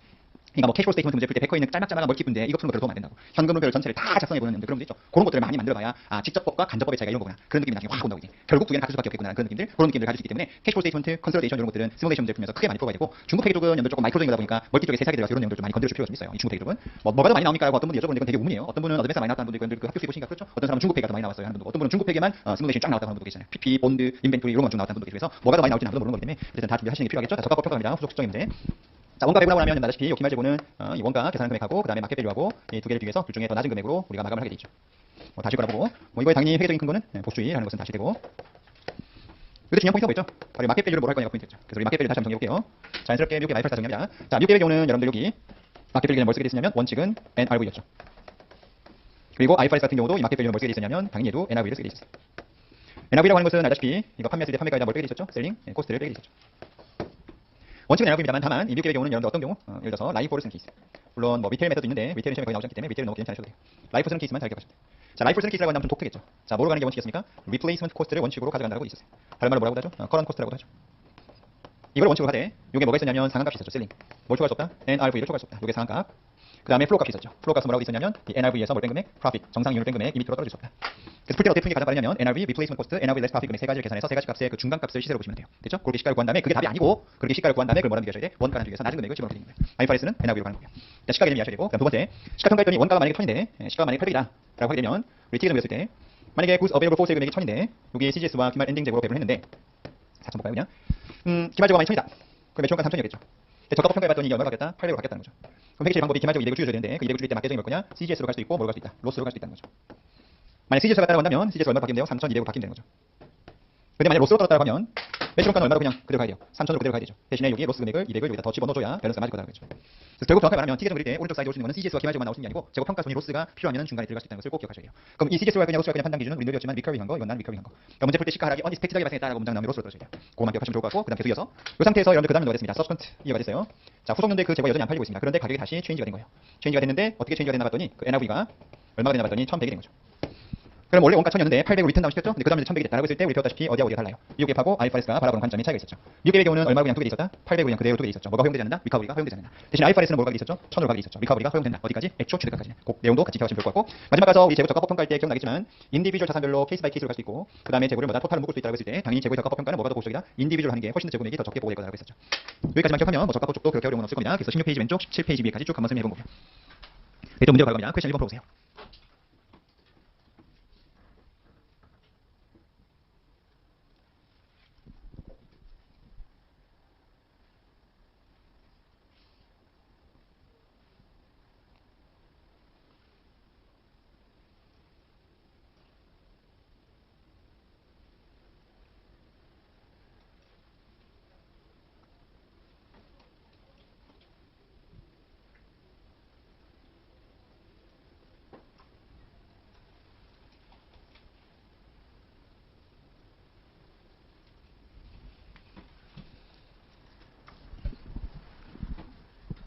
그러니까 뭐 캐시플로 스테이트먼트 문제 풀 때 베커 있는 짤막짤막한 멀티푼데 이거 푸는 거 별로 도움 안 된다고. 현금론별 전체를 다 작성해보는 그런 거 있죠. 그런 것들을 많이 만들어봐야 직접법과 간접법의 차이가 이런 거구나. 그런 느낌이 나중에 확 온다고. 이제 결국 두 개는 같을 수밖에 없겠구나. 그런 느낌들, 그런 느낌들을 가질 수 있기 때문에 캐시플로 스테이트먼트, 컨solidation 이런 것들은 시뮬레이션 문제 풀면서 크게 많이 풀어봐야 되고, 중국 회계 쪽은 연도 조금 마이크로적인 거다 보니까 멀티 쪽에 세세하게 들어가서 이런 내용들 좀 많이 건드려줄 필요가 좀 있어요. 이 중국 회계 쪽은 뭐가 더 많이 나옵니까? 라고 어떤 분이 여쭤보는데 그건 되게 의문이에요. 어떤 분은 어드밴스 많이 나왔다는 분도 있고 그 학교 수입 보시니까 그렇죠. 어떤 사람은 중국 회계가 더 많이 나왔어요 하는 분도, 어떤 분은 중국 회계만 시뮬레이션 쫙 나왔다고 하는 분도 계시잖아요. PP, 본드, 인벤토리 이런 건 좀 나왔다는 분도 계시고, 그래서 뭐가 더 많이 나올지는 아무도 모르는 거기 때문에 어쨌든 다 준비하시는 게 필요하겠죠. 자, 저가법 평가입니다. 후속 측정의 문제. 자, 원가 배분하고 나면 아시다시피 이 기말 재고는 이 원가 계산 금액하고 그다음에 마켓 밸류하고 이 두 개를 비교해서 둘 중에 더 낮은 금액으로 우리가 마감을 하게 되죠. 뭐 다시 거라보고 뭐 이거에 당연히 회계적인 근거는 보수주의라는 것은 다시 되고, 근데 중요한 포인트가 뭐였죠? 바로 마켓 밸류를 뭘 할 거냐가 포인트였죠. 그래서 우리 마켓 밸류 다시 한번 정리해볼게요. 자연스럽게 미국의 마이펄사 정리합니다. 자, 미국의 경우는 여러분들 여기 마켓 밸류는 뭘 쓰게 됐냐면 원칙은 NRV였죠. 그리고 IFRS 같은 경우도 이 마켓 밸류는 뭘 쓰게 됐었냐면 당연히 얘도 NRV를 쓰게 됐었어요. NRV라고 하는 것은 알다시피 이거 판매했을 때 판매가에다 뭘 빼게 됐었죠? 셀링 코스트를 빼게 됐었죠. 원칙은 NRV입니다만 다만 이 미국의 경우는 여러분들 어떤 경우 예를 들어서 라이프를 쓰는 케이스, 물론 뭐 리테일 메서도 있는데 리테일은 시험에 거의 나오지 않기 때문에 리테일은 너무 기대치 않으셔도 돼요. 라이프 쓰는 케이스만 잘 기억하셔도 돼요. 자, 라이프 쓰는 케이스라고 한다면 좀 독특했죠. 자, 뭐로 가는 게 원칙이었습니까? 리플레이스먼트 코스트를 원칙으로 가져간다고 있었어요. 다른 말로 뭐라고 하죠? 커런 코스트라고 하죠. 이걸 원칙으로 하되 이게 뭐가 있었냐면 상한값이 있었죠. 셀링 뭘 초과할 수 없다? NRV를 초과할 수 없다. 이게 상한값. 그 다음에 플로우 값이 있었죠. 플로우 값은 뭐라고 있었냐면 이 NRV에서 뭘 뺀 금액, 프로핏, 정상 이윤을 뺀 금액 이 밑으로 떨어질 수 없다. 그래서 풀 때는 어떻게 푸는 게 가장 빠르냐면 NRV, replacement cost, NRV less profit 금액 세 가지를 계산해서 세 가지 값의 그 중간 값을 시세로 보시면 돼요. 됐죠? 그렇게 시가를 구한 다음에 그게 답이 아니고 그렇게 시가를 구한 다음에 그걸 뭐라는 비교하셔야 돼? 원가라는 비교해서 낮은 금액을 집어넣게 되는 거예요. IFRS는 NRV로 가는 거예요. 자, 시가 개념 이해하셔야 되고, 그다음 두 번째 시가 평가했더니 원가가 만약에 1000인데 시가가 만약에 800이다라고 하게 되면 우리 T에서 배웠을 때 만약에 goods available for sale 금액이 1000인데 여기에 CGS와 기말 엔딩 재고로 배분을 했는데 4천 볼까요 그냥? 기말 재고가 만약 1000이다. 그럼 매출원가 3000이었겠죠. 저가법 평가해봤더니 이게 얼마가 바뀌었다? 800으로 바뀌었다는 거죠. 그럼 회계실 방법이 기말적으로 이득을 줄여줘야 되는데 그 이득을 줄일 때 맞게적인 걸 거냐? CGS로 갈 수도 있고 뭐로 갈 수 있다? 로스로 갈 수 있다는 거죠. 만약 CGS가 따라간다면 CGS 얼마 바뀌면 돼요? 3200으로 바뀌면 되는 거죠. 근데 만약 로스로 떨었다고 하면 매출원가는 얼마로 그냥 그대로 가야 돼요? 3000으로 그대로 가야 되죠. 대신에 여기 로스 금액을 200을 여기다 더 집어넣어줘야 밸런스가 맞을 거다는 거죠. 그래서 결국 정확하게 말하면 T계정 그릴 때 오른쪽 사이드 올 수 있는 거는 CGS와 기말적만 나올 수 있는 게 아니고 재고 평가 손이 로스가 필요하면 중간에 들어갈 수 있다는 것을 꼭 기억하셔야 돼요. 그럼 이 CGS와 그냥 로스와 그냥 판단 기준은 우리 늘렸지만 리커빙한 거, 이건 난 리커빙한 거. 그러니까 문제 풀 때 시가 하락이 언익스펙티드하게 발생했다라고 문장 나오면 로스로 떨어져야 돼요. 그것만 기억하시면 좋을 것 같고, 그다음 계속 이어서 이 상태에서 여러분들 그 다음 연도가 됐습니다. 서스펀트 이어가 됐어요. 자, 후속 연도에 그 재고가 여전히 안 팔리고 있습니다. 그런데 가격이 다시 체인지가 된 거예요. 체인지가 됐는데 어떻게 체인지가 됐나 봤더니 그 NRV가 얼마가 되나 봤더니 1100이 된 거죠. 그럼 원래 원가 1000이었는데 800으로 리턴 다운 시켰죠? 근데 그 다음에 1100이 됐다라고 했을 때 우리 배웠다시피 어디하고 어디가 달라요? 미국 갭하고 IFRS가 바라보는 관점의 차이가 있었죠. 미국의 경우는 얼마고 그냥 두개 있었다? 800으로 그냥 그대로 두개 있었죠. 뭐가 허용되지 않는다? 리커버리가 허용되지 않는다. 대신 IFRS는 뭐가 있었죠? 1000으로 가게 있었죠. 리커버리가 허용된다. 어디까지? 액초 취득까지. 그 내용도 같이 기억하시면 좋을 것 같고, 마지막 가서 우리 재고 저가법 평가할 때 기억나겠지만 인디비주얼 자산별로 케이스 바이 케이스로 갈 수 있고, 그 다음에 재고를 뭐다 토탈을 묶을 수 있다고 했을 때 당연히 재고의 저가법 평가는 뭐가 더 보수적이다? 인디비주얼 하는 게 훨씬 더 재고액이 더 적게 보고될 거라고 했었죠. 여기까지만 기억하면 뭐 저가법 쪽도 그렇게 어려운 건 없을 겁니다. 그래서 16페이지 왼쪽 17페이지 위에까지 쭉 한번 설명해 본 거고요. 또 문제가 갈 겁니다. 퀘스천 1번 풀어보세요.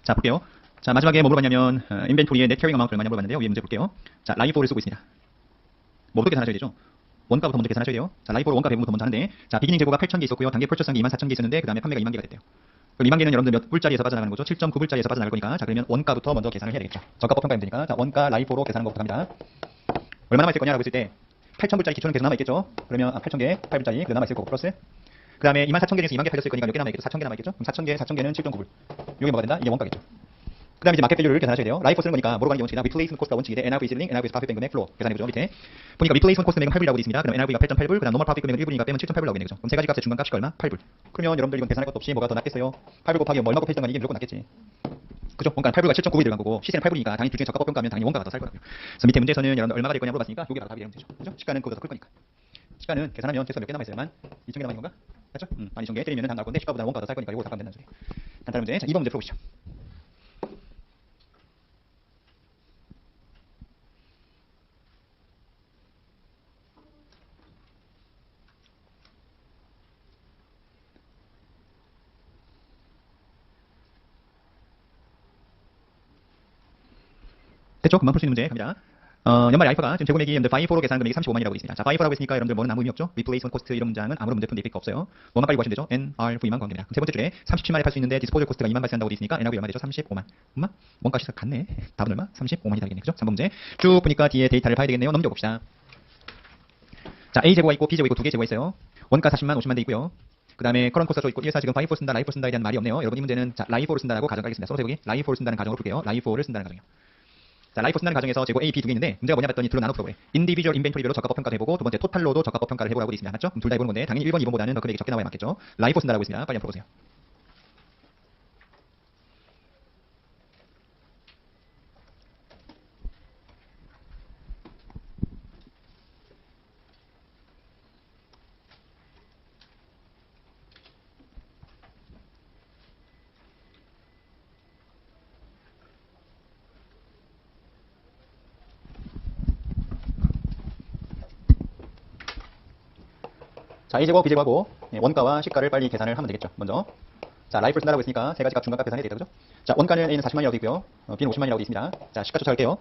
자, 볼게요. 자, 마지막에 뭐 물어봤냐면 인벤토리의 넷 캐링 어마운트 얼마냐 물어봤는데요. 위에 문제 볼게요. 자, 라이포를 쓰고 있습니다. 뭐부터 계산하셔야 되죠? 원가부터 먼저 계산하셔야 돼요. 자, 라이포를 원가 배분부터 먼저 하는데, 자, 비기닝 재고가 8000개 있었고요. 단계 펄처스한 게 24000개 있었는데 그 다음에 판매가 2만 개가 됐대요. 그럼 2만 개는 여러분들 몇 불짜리에서 빠져나가는 거죠? 7.9불짜리에서 빠져나갈 거니까, 자, 그러면 원가부터 먼저 계산을 해야 되겠죠. 저가법 평가하면 되니까. 자, 원가 라이포로 계산하는 것부터 합니다. 얼마 남아있을 거냐라고 했을 때 8000불짜리 기초는 계속 남아있겠죠. 그러면 8000개 8불짜리 그 남아있을 거고 플러스 그 다음에 24000개 중에서 2만 개 팔렸을 거니까 몇 개 남아있겠죠? 4000개 남아있겠죠? 그럼 4000개는 7.9불. 이게 뭐가 된다? 이게 원가겠죠. 그 다음에 이제 마켓 밸류를 계산하셔야 돼요. 라이프 쓰는 거니까 뭐로 가는 게 원칙이다? 리플레이스먼트 코스트가 원칙이 돼. NRV 실링, NRV 프로핏 뺀 금액, 플로우 계산해보죠. 밑에 보니까 리플레이스먼트 코스트 금액은 8불이라고 돼 있습니다. 그럼 NRV가 8.8불, 그 다음 노멀 프로핏 금액은 1불이니까 빼면 7.8불 나오게 되는 거죠. 그럼 세 가지 값의 중간 값이 얼마? 8불. 그러면 여러분들 이건 계산할 것도 없이 뭐가 더 낫겠어요? 8불 곱하기 뭐 얼마 곱했던 건 이게 무조건 낫겠지. 그죠? 원가는 8불과 7.9불이 들어간 거고 시세는 8불이니까 당연히 둘 중에 저가법 평가하면 당연히 원가가 더 쌀 거라고요. 그래서 밑에 문제에서는 여러분들 얼마가 될 거냐 물어봤으니까 요게 바로 답이 되는 문제죠. 그죠? 시가는 그거보다 더 클 거니까. 시가는 계산하면 최소 몇 개 남아있어야만 2000개 남아있는 건가? 맞죠? 12,000개 때리면 당 나올 건데 시가보다 원가가 더 쌀 거니까 이거 삭감된다는 소리. 간단한 문제. 자, 2번 문제 풀어보시죠. 됐죠? 금방 풀 수 있는 문제 갑니다. 연말 라이프가 지금 제곱액이 여러분들 파이4로 계산한 금액이 35만이라고 있습니다. 자, 파이4라고 했으니까 여러분들 뭐는 아무 의미 없죠? 리플레이스먼트 코스트 이런 문장은 아무런 문제 푼 데가 없어요. 뭐만 빨리 구하시면 되죠? NRV만 구하면 됩니다. 그럼 세 번째 줄에 37만에 팔 수 있는데 디스포절 코스트가 2만 발생한다고 돼 있으니까 NRV 얼마 되죠? 35만. 엄마? 원가 시작 같네. 답은 얼마? 35만이 되겠네. 그죠? 3번 문제. 쭉 보니까 뒤에 데이터를 봐야 되겠네요. 넘겨봅시다. 자, A 제곱가 있고 B 제곱가 있고 두 개 제곱가 있어요. 원가 40만, 50만 돼 있고요. 그 다음에 커런 코스트가 줘 있고 1사 지금 파이4 쓴다, 라이프 쓴다에 대한 말이 없네요. 여러분 이 문제는 자, 라이프를 쓴다라고 가정 깔겠습니다. 서로 세우기. 라이프를 쓴다는 가정으로 풀게요. 라이프를 쓴다는 가정이요. 자, 라이프 쓴다는 가정에서 재고 A, B 두 개 있는데 문제가 뭐냐 봤더니 둘로 나눠 풀어보래. 인디비주얼 인벤토리별로 적합법 평가를 해보고 두 번째 토탈로도 적합법 평가를 해보라고 돼 있습니다. 맞죠? 둘 다 해보는 건데 당연히 1번, 2번보다는 더 금액이 적게 나와야 맞겠죠. 라이프 쓴다라고 있습니다. 빨리 한번 풀어보세요. 자, A 제곱, B 제곱하고 원가와 시가를 빨리 계산을 하면 되겠죠. 먼저 자, 라이프를 쓴다라고 했으니까 세 가지 값 중간값 계산해야 되겠죠. 자, 원가는 A는 40만이라고 되어 있고요. B는 50만이라고 되어 있습니다. 자, 시가 쫓아갈게요.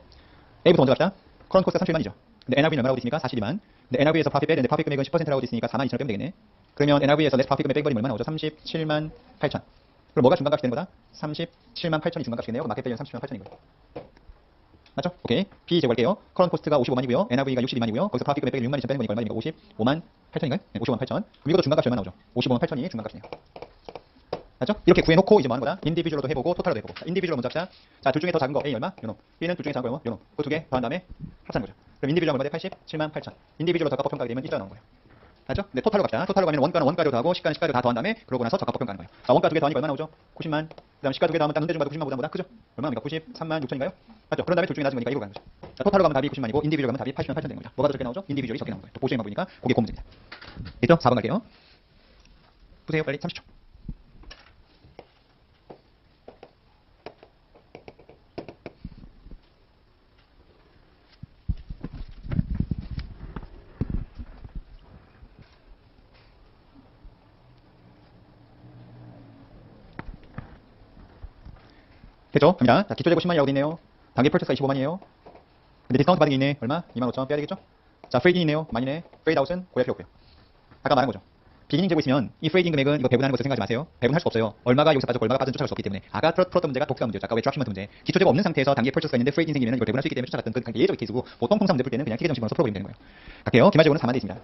A부터 먼저 갑시다. 커런트 코스트 37만이죠. 근데 NRV는 얼마라고 되어 있습니까? 42만. 근데 NRV에서 프로핏 빼야 되는데 프로핏 금액은 10%라고 되어 있으니까 4만 2천을 빼면 되겠네. 그러면 NRV에서 레스 프로핏 금액 뺀 거리 얼마 나오죠? 37만 8천. 그럼 뭐가 중간값이 되는 거다? 37만 8천이 중간값이겠네요. 그럼 마켓 밸류는 37만 8천인 거예요. 맞죠? 오케이. B 제곱할게요. 커런트 코스트가 55만이고요. NRV가 62만이고요. 거기서 프로핏 금액 빼기 6만 2천 빼는 거니까 얼마입니까? 55만 8천인가요? 네, 55만 8천. 그럼 이것도 중간값이 얼마 나오죠? 55만 8천이 중간값이네요. 맞죠? 이렇게 구해놓고 이제 뭐 하는 거다? 인디비주얼로도 해보고 토탈로도 해보고. 자, 인디비주얼 먼저 합시다. 자, 둘 중에 더 작은 거 A 얼마? 요놈. B는 둘 중에 작은 거 요놈. 그 두 개 더한 다음에 합산한 거죠. 그럼 인디비주얼 얼마 돼? 87만 8천. 인디비주얼로 적합법 평가가 되면 1자가 나온 거예요. 맞죠? 네, 토탈로 갑시다. 토탈로 가면 원가는 원가로 더하고 시가는 시가로 다 더한 다음에 그러고 나서 적합법 평가하는 거예요. 자, 원가 두 개 더하니까 얼마 나오죠? 90만. 그다음 시가 두 개 더하면 딱 눈대중 봐도 90만 보다 그죠? 얼마입니까? 93만 6천인가요? 맞죠? 그런 다음에 둘 중에 낮은 거니까 1로 가는 거죠. 자, 토탈로 가면 답이 90만이고 인디비주얼 가면 답이 80만 8천 되는 거죠. 뭐가 더 적게 나오죠? 인디비주얼이 적게 나오는 거예요. 또 보시면 보니까 그게 고문제입니다. 됐죠? 4번 갈게요. 보세요 빨리 30초. 됐죠? 갑니다. 자, 기초재고 10만이라고 돼 있네요. 단계 펄트스가 25만이에요. 근데 디스카운트 받은 게 있네. 얼마? 25,000 빼야 되겠죠? 자, 프레이딩 있네요. 만이네. 프레이드 아웃은 고야 필요 없고요. 아까 말한 거죠. 비기닝 재고 있으면 이 프레이딩 금액은 이거 배분하는 것을 생각하지 마세요. 배분할 수 없어요. 얼마가 여기서 빠졌고 얼마가 빠진 쫓아갈 수 없기 때문에. 아까 풀었던 문제가 독특한 문제였죠. 아까 왜 드랍시먼트 문제. 기초재고 없는 상태에서 단계 펄트스가 있는데 프레이딩 생기면 이걸 배분할 수 있기 때문에 쫓아갔던 그 예외적인 케이스고 보통 통상 문제 풀 때는 그냥 기계 정식으로 풀어버리면 되는 거예요. 갈게요. 기말재고는 4만 돼 있습니다.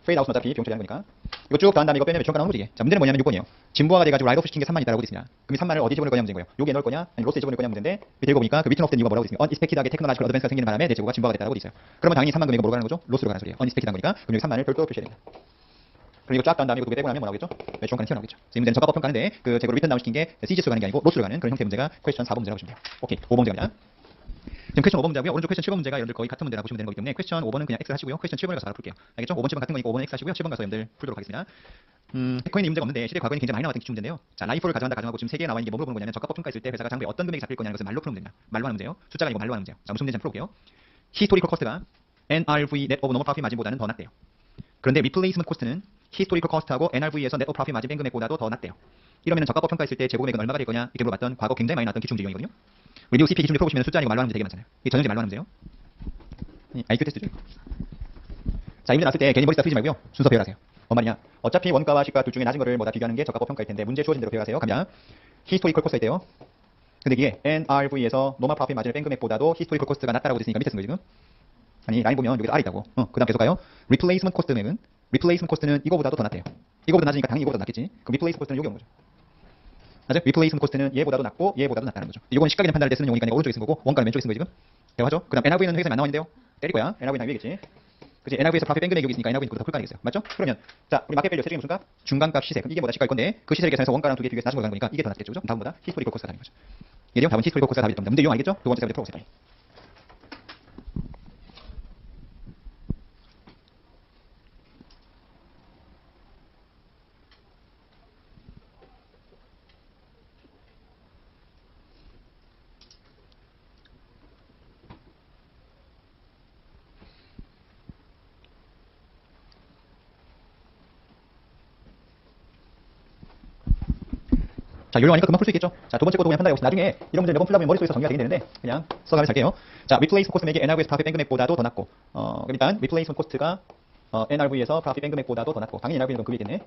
프레이드 아웃은 어차피 비용 처리하는 거니까. 이거 쭉 더한 다음에 이거 빼면 몇 초가 나오는 거지. 자, 문제는 뭐냐면 6번이에요. 진부화가 돼가지고 라이드 오프 시킨 게 3만 있다라고 돼 있습니다. 그럼 이 3만을 어디 집어넣을 거냐 문제인 거예요. 여기에 넣을 거냐, 아니 로스에 집어넣을 거냐 문제인데 밑에 읽어보니까 그 리턴 오프 된 이유가 뭐라고 돼 있습니까? 언익스펙티드하게 테크놀로지컬 어드밴스가 생기는 바람에 내 재고가 진부화가 됐다고 돼 있어요. 그러면 당연히 3만 금액이 뭐로 가는 거죠? 로스로 가는 소리예요. 언익스펙티드한 거니까. 그럼 여기 3만을 별도로 표시해야 됩니다. 그럼 이거 쫙 단 다음에 이거 두 개 빼고 나면 뭐라고 했죠? 매출원가는 튀어나오겠죠. 이 문제는 적합법 평가인데 그 재고를 리턴 다운 시킨 게 CGS로 가는 게 아니고 로스로 가는 그런 형태의 문제가 퀘스천 4번 문제라고 보시면 돼요. 오케이. 5번 문제입니다. 지금 퀘스천 5번 문제고요. 오른쪽 퀘스천 7번 문제가 여러분들 거의 같은 문제라고 보시면 되는 거기 때문에 퀘스천 5번은 그냥 X 하시고요. 퀘스천 7번에 가서 바로 풀게요. 알겠죠? 5번, 7번 같은 거니까 5번은 X 하시고요. 7번 가서 여러분들 풀도록 하겠습니다. 해커인이 문제가 없는데 시대 과거에는 굉장히 많이 나왔던 기출 문제인데요. 자, 라이프를 가져간다 가정하고 지금 3개 나와 있는 게 뭐로 보는 거냐면 적합법 평가했을 때 회사가 장부에 어떤 금액이 잡힐 거냐는 것을 말로 풀면 됩니다. 말로 하는 문제요. 숫자가 아니고 말로 하는 문제요. 자, 무슨 문제인지 풀어볼게요. 히스토리컬 코스트가 NRV net of normal profit 마진보다는 더 낮대요. 그런데 리플레이스먼트 코스트는 히스토리컬 코스트하고 NRV에서 net of profit 마진 뺀 금액보다도 더 낮대요. 이러면 적합법 평가했을 때 재고 금액은 얼마가 될 거냐 이렇게 물어봤던 과거 굉장히 많이 나왔던 기출 문제이거든요. 리오 CP 기준을 풀어보시면 숫자 아니고 말로 하는 문제 되게 많잖아요. 이게 전형적인 말로 하는 문제요. IQ 테스트죠. 자, 이 문제 나왔을 때 괜히 머리 쓰지 말고요. 순서 배열하세요. 뭔 말이냐? 어차피 원가와 시가 둘 중에 낮은 거를 뭐다 비교하는 게 적합법 평가일 텐데 문제 주어진 대로 배열하세요. 갑니다. 히스토리컬 코스트가 있대요. 근데 이게 NRV에서 노멀 프로핏 마진을 뺀 금액보다도 히스토리컬 코스트가 낮다라고 됐으니까 밑에 쓴 거예요 지금. 아니 라인 보면 여기서 R 있다고. 그 다음 계속 가요. 리플레이스먼트 코스트 금액은 리플레이스먼트 코스트는 이거보다도 더 낮대요. 이거보다 낮으니까 당연히 이거보다 낮겠지. 그럼 리플레이스 코스트는 여기 온 거죠. 맞죠? 리플레이스먼트 코스트는 얘보다도 낮고 얘보다도 낮다는 거죠. 이건 시가 개념 판단할 때 쓰는 용어니까 오른쪽에 쓴 거고 원가는 왼쪽에 쓴 거예요 지금. 대화죠? 그 다음 NRV는 회계사에 안 나와 있는데요. 때릴 거야. NRV는 위에겠지. 그치? NRV에서 프로핏 뺀 금액이 여기 있으니까 NRV는 그보다 풀 거 아니겠어요. 맞죠? 그러면 자 우리 마켓 밸류 세 중에 무슨 값? 중간값 시세. 그럼 이게 뭐다? 시가일 건데 그 시세를 계산해서 원가랑 두 개 비교해서 낮은 걸 가는 거니까 이게 더 낮겠죠. 그죠? 다음보다 히스토리컬 코스트가 다른 거죠. 얘죠? 답은 히스토리컬 코스트가 답이 됩니다. 문제 유형 알겠죠? 두 번째 문제 풀어보세요. 빨리. 자, 요령하니까 금방 풀 수 있겠죠? 자, 두 번째 것도 그냥 판단해봅시다. 나중에 이런 문제 몇 번 풀다 보면 머릿속에서 정리가 되긴 되는데, 그냥 써가면서 할게요. 자, replacement cost 맥이 NRV에서 profit bank 금액보다도 더 낮고, 그럼 일단 replacement cost가 NRV에서 profit bank 금액보다도 더 낮고, 당연히 NRV는 그 위에 있겠네.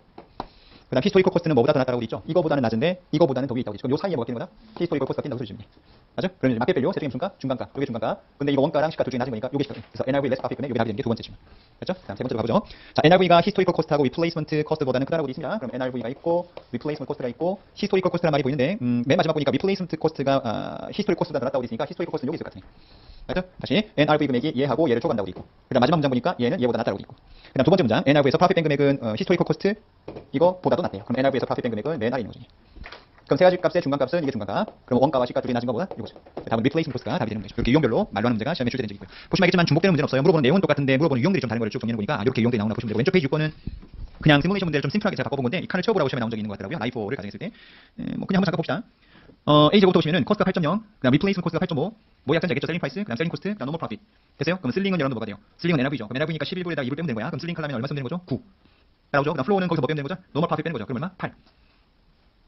그 다음 historical cost는 뭐보다 더 낮다라고 돼 있죠? 이거보다는 낮은데, 이거보다는 더 위에 있다고 돼 있죠. 그럼 요 사이에 뭐가 끼는 거다? historical cost가 낀다고 써주시면 돼. 맞죠? 그러면 마켓 밸류, 세중의 중가, 중간가, 요게 중간가. 근데 이거 원가랑 시가 둘 중에 낮은 거니까 요게 시가. 그래서 NRV less profit 금액, 요게 답이 되는 게 두 번째 질문. 그렇죠? 다음 세 번째로 가보죠. 자, NRV가 historical cost하고 replacement cost보다는 크다라고 돼 있습니다. 그럼 NRV가 있고, replacement cost가 있고, historical cost란 말이 보이는데, 맨 마지막 보니까 replacement cost가 historical cost보다 더 낮다고 돼 있으니까 historical cost는 여기 있을 것 같으네. 맞죠? 다시 NRV 금액이 얘하고 얘를 초과한다고 돼 있고, 그다음 마지막 문장 보니까 얘는 얘보다 낮다고 돼 있고, 그다음 두 번째 문장 NRV에서 profit bank 금액은 historical cost 이거보다도 낮대요. 그럼 NRV에서 profit bank 금액은 맨 아래 있는 거지. 그럼 세 가지 값의 중간값은 이게 중간값. 그럼 원가와 시가 둘이 낮은 거보다 이거죠. 답은 replacement cost가 답이 되는 문제죠. 이렇게 유형별로 말로 하는 문제가 시험에 출제된 적이고요. 보시면 알겠지만 중복되는 문제는 없어요. 물어보는 내용은 똑같은데 물어보는 유형들이 좀 다른 걸 쭉 정리해 보니까 이렇게 유형들이 나오나 보시면 되고, 왼쪽 페이지 6번은 그냥 시뮬레이션 문제를 좀 심플하게 제가 바꿔본 건데 이 칸을 채워보라고 시험에 나온 적이 있는 것 같더라고요. 라이프를 가정했을 때. 뭐 그냥 한번 잠깐 봅시다. A 제곱부터 보시면은 코스트가 8.0, 그다음 replacement cost가 8.5, 뭐 약자는 알겠죠? 셀링 프라이스, 그다음 셀링 코스트, 그다음 노멀 프로핏. 됐어요? 그럼 슬링은 여러분들 뭐가 돼요? 슬링은 NRV죠. 그럼 NRV니까 11불에다 2불 빼면 되는 거야. 그럼 슬링 칼라면 얼마 쓰면 되는 거죠? 9. 따라오죠? 그다음 플로우는 거기서 뭐 빼면 되는 거죠? 노멀 프로핏 빼는 거죠. 그럼 얼마? 8.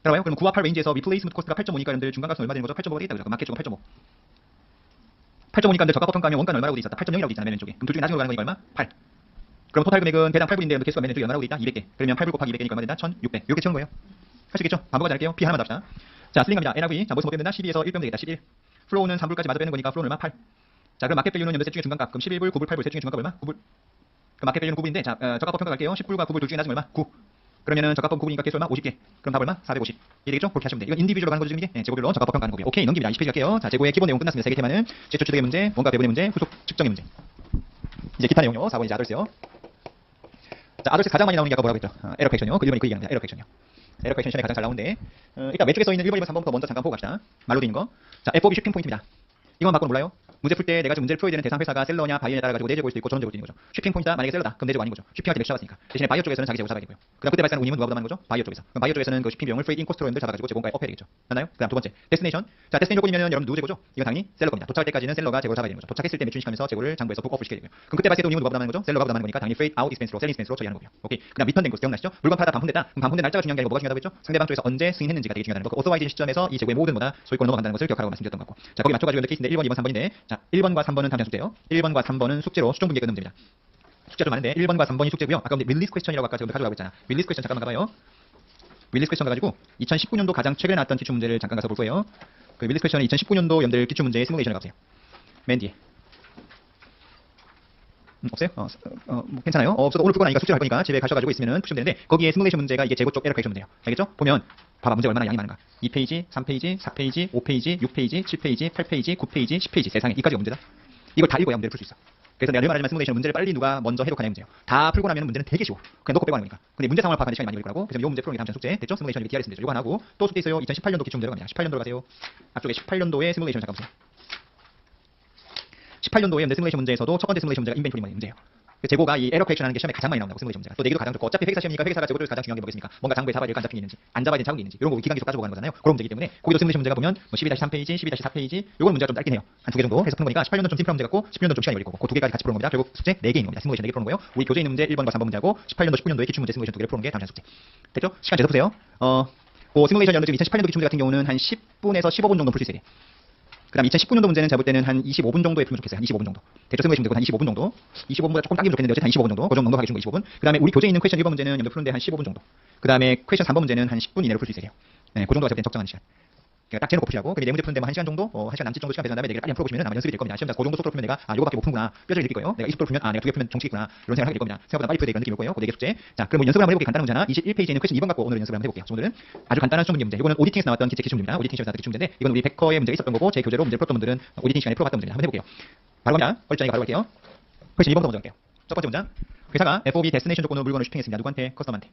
따라와요? 그럼 9와 8 레인지에서 replacement cost가 8.5니까 여러분들 중간값은 얼마 되는 거죠? 8.5가 되겠다 그죠? 그럼 마켓 조금 8.5. 8.5니까 여러분들 적합 평가하면 원가는 얼마라고 돼 있었다? 8.0이라고 돼 있잖아, 맨 왼쪽에. 그럼 둘 중에 나중에 가는 거니까 얼마? 8. 그럼 토탈 금액은 배당 8불인데 개수가 맨 왼쪽에 얼마라고 돼 있다? 200개. 그러면 8불 곱하기 200개니까 얼마 된다? 1600. 이렇게 채우는 거예요. 할 수 있겠죠? 반복하지 않을게요. P 하나만 더 합시다. 자, 슬링 갑니다. NRV. 자, 무슨 뭐 빼면 된다? 12에서 1 빼면 되겠다. 11. 플로우는 3불까지 맞아 빼는 거니까 플로우는 얼마? 8. 자, 그럼 마켓 밸류는 연대 셋 중에 중간값. 그럼 11불, 9불, 8불 셋 중에 중간값 얼마? 9불. 그럼 마켓 밸류는 9불인데, 자, 적합법 평가 갈게요. 10불과 9불 둘 중에 낮은 얼마? 9. 그러면은 적합법 9불이니까 개수 얼마? 50개. 그럼 답 얼마? 450. 이해되겠죠? 그렇게 하시면 돼. 이건 인디비주얼로 가는 거죠, 지금 이게? 제곱별로 적합법 평가하는 거고요. 오케이, 넘깁니다. 20페이지 갈게요. 자, 제고의 기본 내용 끝났습니다. 3개 테마는 제초 취득의 문제, 원가 배분의 문제, 후속 측정의 문제. 이제 기타 내용요. 4번이 이제 아더스요. 자, 아더스 가장 많이 나오는 게 아까 뭐라고 했죠? 에러 퀘션이요. 그 1번이 그 얘기합니다. 에러 퀘션이요. 에러 퀘션 시험에 가장 잘 나오는데, 일단 왼쪽에 써 있는 1번, 2번, 3번부터 먼저 잠깐 보고 갑시다. 말로 돼 있는 거. 자, FOB 쉬핑 포인트입니다. 이건 바꿔는 몰라요? 문제 풀 때 내가 지금 문제를 풀어야 되는 대상 회사가 셀러냐 바이어에 따라 가지고 내 재고일 수도 있고 저런 재고일 수도 있는 거죠. 쉬핑 포인트다 만약에 셀러다 그럼 내 재고 아닌 거죠. 쉬핑할 때 맥주 잡았으니까. 대신에 바이어 쪽에서는 자기 재고 잡아야 되고요. 그다음 그때 발생하는 운임은 누가 부담하는 거죠? 바이어 쪽에서. 그럼 바이어 쪽에서는 그 쉬핑 비용을 프레이딩 코스트로 잡아가지고 재고가에 업해야 되겠죠. 맞나요? 그다음 두 번째 데스티네이션. 자, 데스티네이션 조건이면 여러분 누구 재고죠? 이건 당연히 셀러 겁니다. 도착할 때까지는 셀러가 재고를 잡아야 되는 거죠. 도착했을 때 매출 인식하면서 재고를 장부에서 북업을 시켜야 되고요. 그럼 그때 발생했던 운임은 누가 부담하는 거죠? 셀러가 부담하는 거니까 당연히 freight out expense로 셀링 expense로 처리하는 거고요. 오케이. 그다음 리턴된 거 기억나시죠? 물건 팔다 반품됐다. 그럼 반품된 날짜가 중요한 게 아니고 뭐가 중요하다고 했죠? 상대방 쪽에서 언제 승인했는지가 되게 중요하다는 거. 그 오토라이제이션 시점에서 이 재고의 모든 뭐다 소유권을 넘어간다는 것을 기억하라고 말씀드렸던 거고. 자, 거기 맞춰가지고 있는 케이스인데 1번, 2번, 3번인데 자, 1번과 3번은 다음 숙제예요. 1번과 3번은 숙제로 수정 분계 끊으면 됩니다. 숙제 좀 많은데 1번과 3번이 숙제고요. 아까 릴리스 퀘스천이라고 아까 제가 가져가고 있잖아. 릴리스 퀘스천 잠깐만 가봐요. 릴리스 퀘스천 가가지고 2019년도 가장 최근에 나왔던 기출 문제를 잠깐 가서 볼 거예요. 그 릴리스 퀘스천은 2019년도 연들 기출 문제의 시뮬레이션을 가보세요. 맨 뒤에. 없어요? 뭐 괜찮아요. 없어도 오늘 풀 거니까 숙제를 할 거니까 집에 가셔가지고 있으면은 푸시면 되는데 거기에 시뮬레이션 문제가 이게 재고 쪽 에러 퀘스천 문제예요. 알겠죠? 보면 봐봐 문제가 얼마나 양이 많은가. 2페이지, 3페이지, 4페이지, 5페이지, 6페이지, 7페이지, 8페이지, 9페이지, 10페이지 세상에 이까지가 문제다. 이걸 다 읽어야 문제를 풀 수 있어. 그래서 내가 늘 말하지만 시뮬레이션 문제를 빨리 누가 먼저 해독하냐 문제예요. 다 풀고 나면 문제는 되게 쉬워. 그냥 놓고 빼고 하는 거니까. 근데 문제 상황을 파악하는 시간이 많이 걸릴 거라고. 그래서 이 문제 푸는 게 다음 장 숙제 됐죠? 시뮬레이션 DRS 문제죠. 이거 하나 하고 또 숙제 있어요. 2018년도 기출 문제로 갑니다. 18년도로 가세요. 앞쪽에 18년도의 시뮬레이션 잠깐 보세요. 18년도에 연대 시뮬레이션 문제에서도 첫 번째 시뮬레이션 문제가 인벤토리 문제예요. 재고가 이 에러 퀘이션 하는 게 시험에 가장 많이 나온다고 시뮬레이션 문제가. 또 내기도 가장 좋고 어차피 회계사 시험이니까 회계사가 재고 쪽에서 가장 중요한 게 뭐겠습니까? 뭔가 장부에 잡아야 될 간접형이 있는지 안 잡아야 될 자국이 있는지 이런 거 기간 계속 따져보고 가는 거잖아요. 그런 문제이기 때문에 거기도 시뮬레이션 문제가 보면 뭐 12-3페이지, 12-4페이지 요건 문제가 좀 짧긴 해요. 한 두 개 정도 해서 푸는 거니까 18년도 좀 심플한 문제 같고 19년도 좀 시간이 걸릴 거고 그 두 개까지 같이 푸는 겁니다. 결국 숙제 4개 있는 겁니다. 시뮬레이션 4개 푸는 거예요. 우리 교재에 있는 문제 1번과 3번 문제하고 18년도, 19년도의 기출 문제 시뮬레이션 두 개를 푸는 게 다음 장 숙제. 됐죠? 시간 재서 보세요. 그 시뮬레이션 연도 지금 2018년도 기출 문제 같은 경우는 한 10분에서 15분 정도 풀 수 있어요. 그 다음 2019년도 문제는 제가 볼 때는 한 25분 정도에 풀면 좋겠어요. 한 25분 정도. 대처 시뮬레이션 되고 한 25분 정도. 25분보다 조금 당기면 좋겠는데 어쨌든 한 25분 정도. 그 정도 넘어가기 준 거 25분. 그 다음에 우리 교재에 있는 퀘션 1번 문제는 연도 푸는데 한 15분 정도. 그 다음에 퀘션 3번 문제는 한 10분 이내로 풀 수 있어요. 네, 그 정도가 제가 적정한 시간. 그러니까 딱 재놓고 푸시라고. 근데 내 문제 푸는데 뭐 1시간 정도, 1시간 남짓 정도 시간 되는 다음에 내가 빨리 안 풀어보시면 아마 연습이 될 겁니다. 시험자 그 정도 속도로 풀면 내가 요거밖에 못 푸는구나. 뼈저리 느낄 거예요. 내가 20도로 풀면 내가 두 개 풀면 종치겠구나. 이런 생각을 하게 될 겁니다. 생각보다 빨리 풀어야 돼 이런 느낌일 거예요. 그 4개 숙제. 자, 그럼 뭐 연습을 한번 해볼게요. 간단한 문제나 21페이지에 있는 퀘션 2번 갖고 오늘 연습을 한번 해볼게요. 오늘은 아주 간단한 수능 문제. 이거는 오디팅에서 나왔던 기체 기출 문제입니다. 오디팅 시험에서 나왔던 기출 문제인데 이건 우리 백커의 문제가 있었던 거고 제 교재로 문제를 풀었던 분들은 오디팅 시간에 풀어봤던 문제입니다. 한번 해볼게요. 바로 갑니다. 얼짱이 바로 갈게요. 퀘션 2번부터 먼저 갈게요. 첫 번째 문장. 회사가 FOB 데스티네이션 조건으로 물건을 슈팅했습니다. 누구한테? 커스텀한테.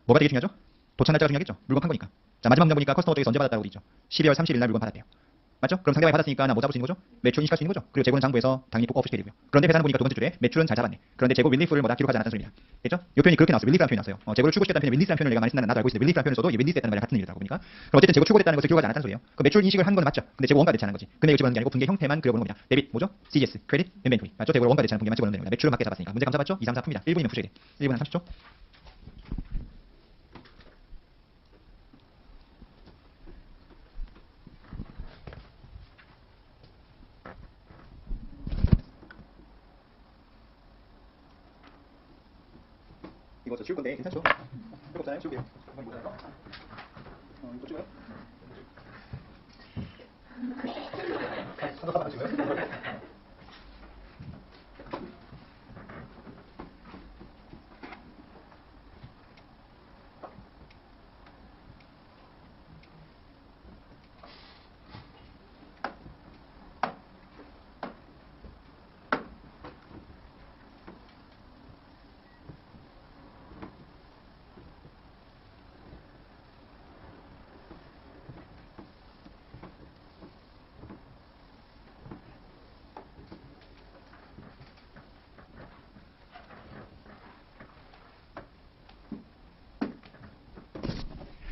뭐가 되게 중요하죠? 도착 날짜가 중요하겠죠? 물건 판 거니까. 자, 마지막 문장 보니까 커스터머 쪽에서 언제 받았다고 돼 있죠? 12월 30일 날 물건 받았대요. 맞죠? 그럼 상대방이 받았으니까 나 뭐 잡을 수 있는 거죠? 매출 인식할 수 있는 거죠? 그리고 재고는 장부에서 당연히 복업 시켜야 되고요. 그런데 회사는 보니까 두 번째 줄에 매출은 잘 잡았네. 그런데 재고 릴리프를 뭐다 기록하지 않았다는 소리입니다. 됐죠? 이 표현이 그렇게 나왔어요. 릴리프라는 표현이 나왔어요. 재고를 출고시켰다는 표현에 릴리스라는 표현을 내가 많이 쓴다는 나도 알고 있어요. 릴리스라는 표현을 써도 이 릴리스했다는 말이랑 같은 의미라고 보니까. 그럼 어쨌든 재고 출고됐다는 것을 기록하지 않았다는 소리예요. 그 매출 인식을 한 건 맞죠? 근데 재고 원가 대체하는 거지. 근데 이걸 집어넣는 게 아니고 분계 형태만 그려보는 겁니다. 데빗 뭐죠? CGS, 크레딧, 인벤토리. 맞죠? 재고를 원가 대체하는 분계만 집어넣는 겁니다. 매출은 맞게 잡았으니까. 문제 감 잡았죠? 2, 3, 4푼입니다. 1분이면 푸셔야 돼. 1분 한 30초. 지울 건데 괜찮죠? 별거 없잖아요. 지울게요. 이건 뭐잖아요? 이거 찍어요? 하나 찍어요?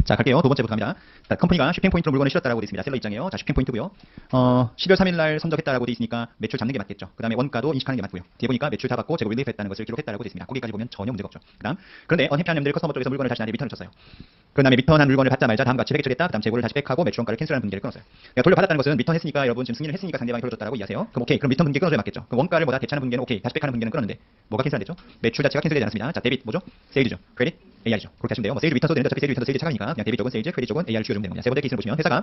자, 갈게요. 두 번째부터 갑니다. 자, 컴퍼니가 쇼핑 포인트로 물건을 실었다라고 되어 있습니다. 셀러 입장이에요. 자, 쇼핑 포인트고요. 12월 3일 날 선적했다라고 되어 있으니까 매출 잡는 게 맞겠죠. 그다음에 원가도 인식하는 게 맞고요. 뒤에 보니까 매출 잡았고 재고 릴리프했다는 것을 기록했다라고 되어 있습니다. 거기까지 보면 전혀 문제가 없죠. 그런데 언해피한 점들 커스터머 쪽에서 물건을 다시 나한테 리턴을 쳤어요. 그런 다음에 리턴한 물건을 받자마자 다음과 같이 회계처리했다. 그다음 재고를 다시 백하고 매출 원가를 캔슬하는 분기를 끊었어요. 그러니까 돌려받았다는 것은 리턴했으니까 여러분 지금 승인을 했으니까 상대방이 돌려줬다라고 이해하세요. 그럼 오케이. 그럼 리턴 분기 끊어줘야 맞겠죠. 그럼 원가를 뭐다 대체하는 분기는 오케이. 다시 백하는 분기는 끊었는데 뭐가 캔슬 안 됐죠? 매출 자체가 캔슬되지 않았습니다. 자, 데빗 뭐죠? 세일즈죠. 크레딧 AR이죠. 그렇게 하시면 돼요. 뭐 세일즈 리턴 써도 되는데 어차피 세일즈 리턴도 세일즈 차가니까 그냥 데빗 쪽은 세일즈, 크레딧 쪽은 AR 키워주면 되는 거냐. 세 번째 케이스를 보시면 회사가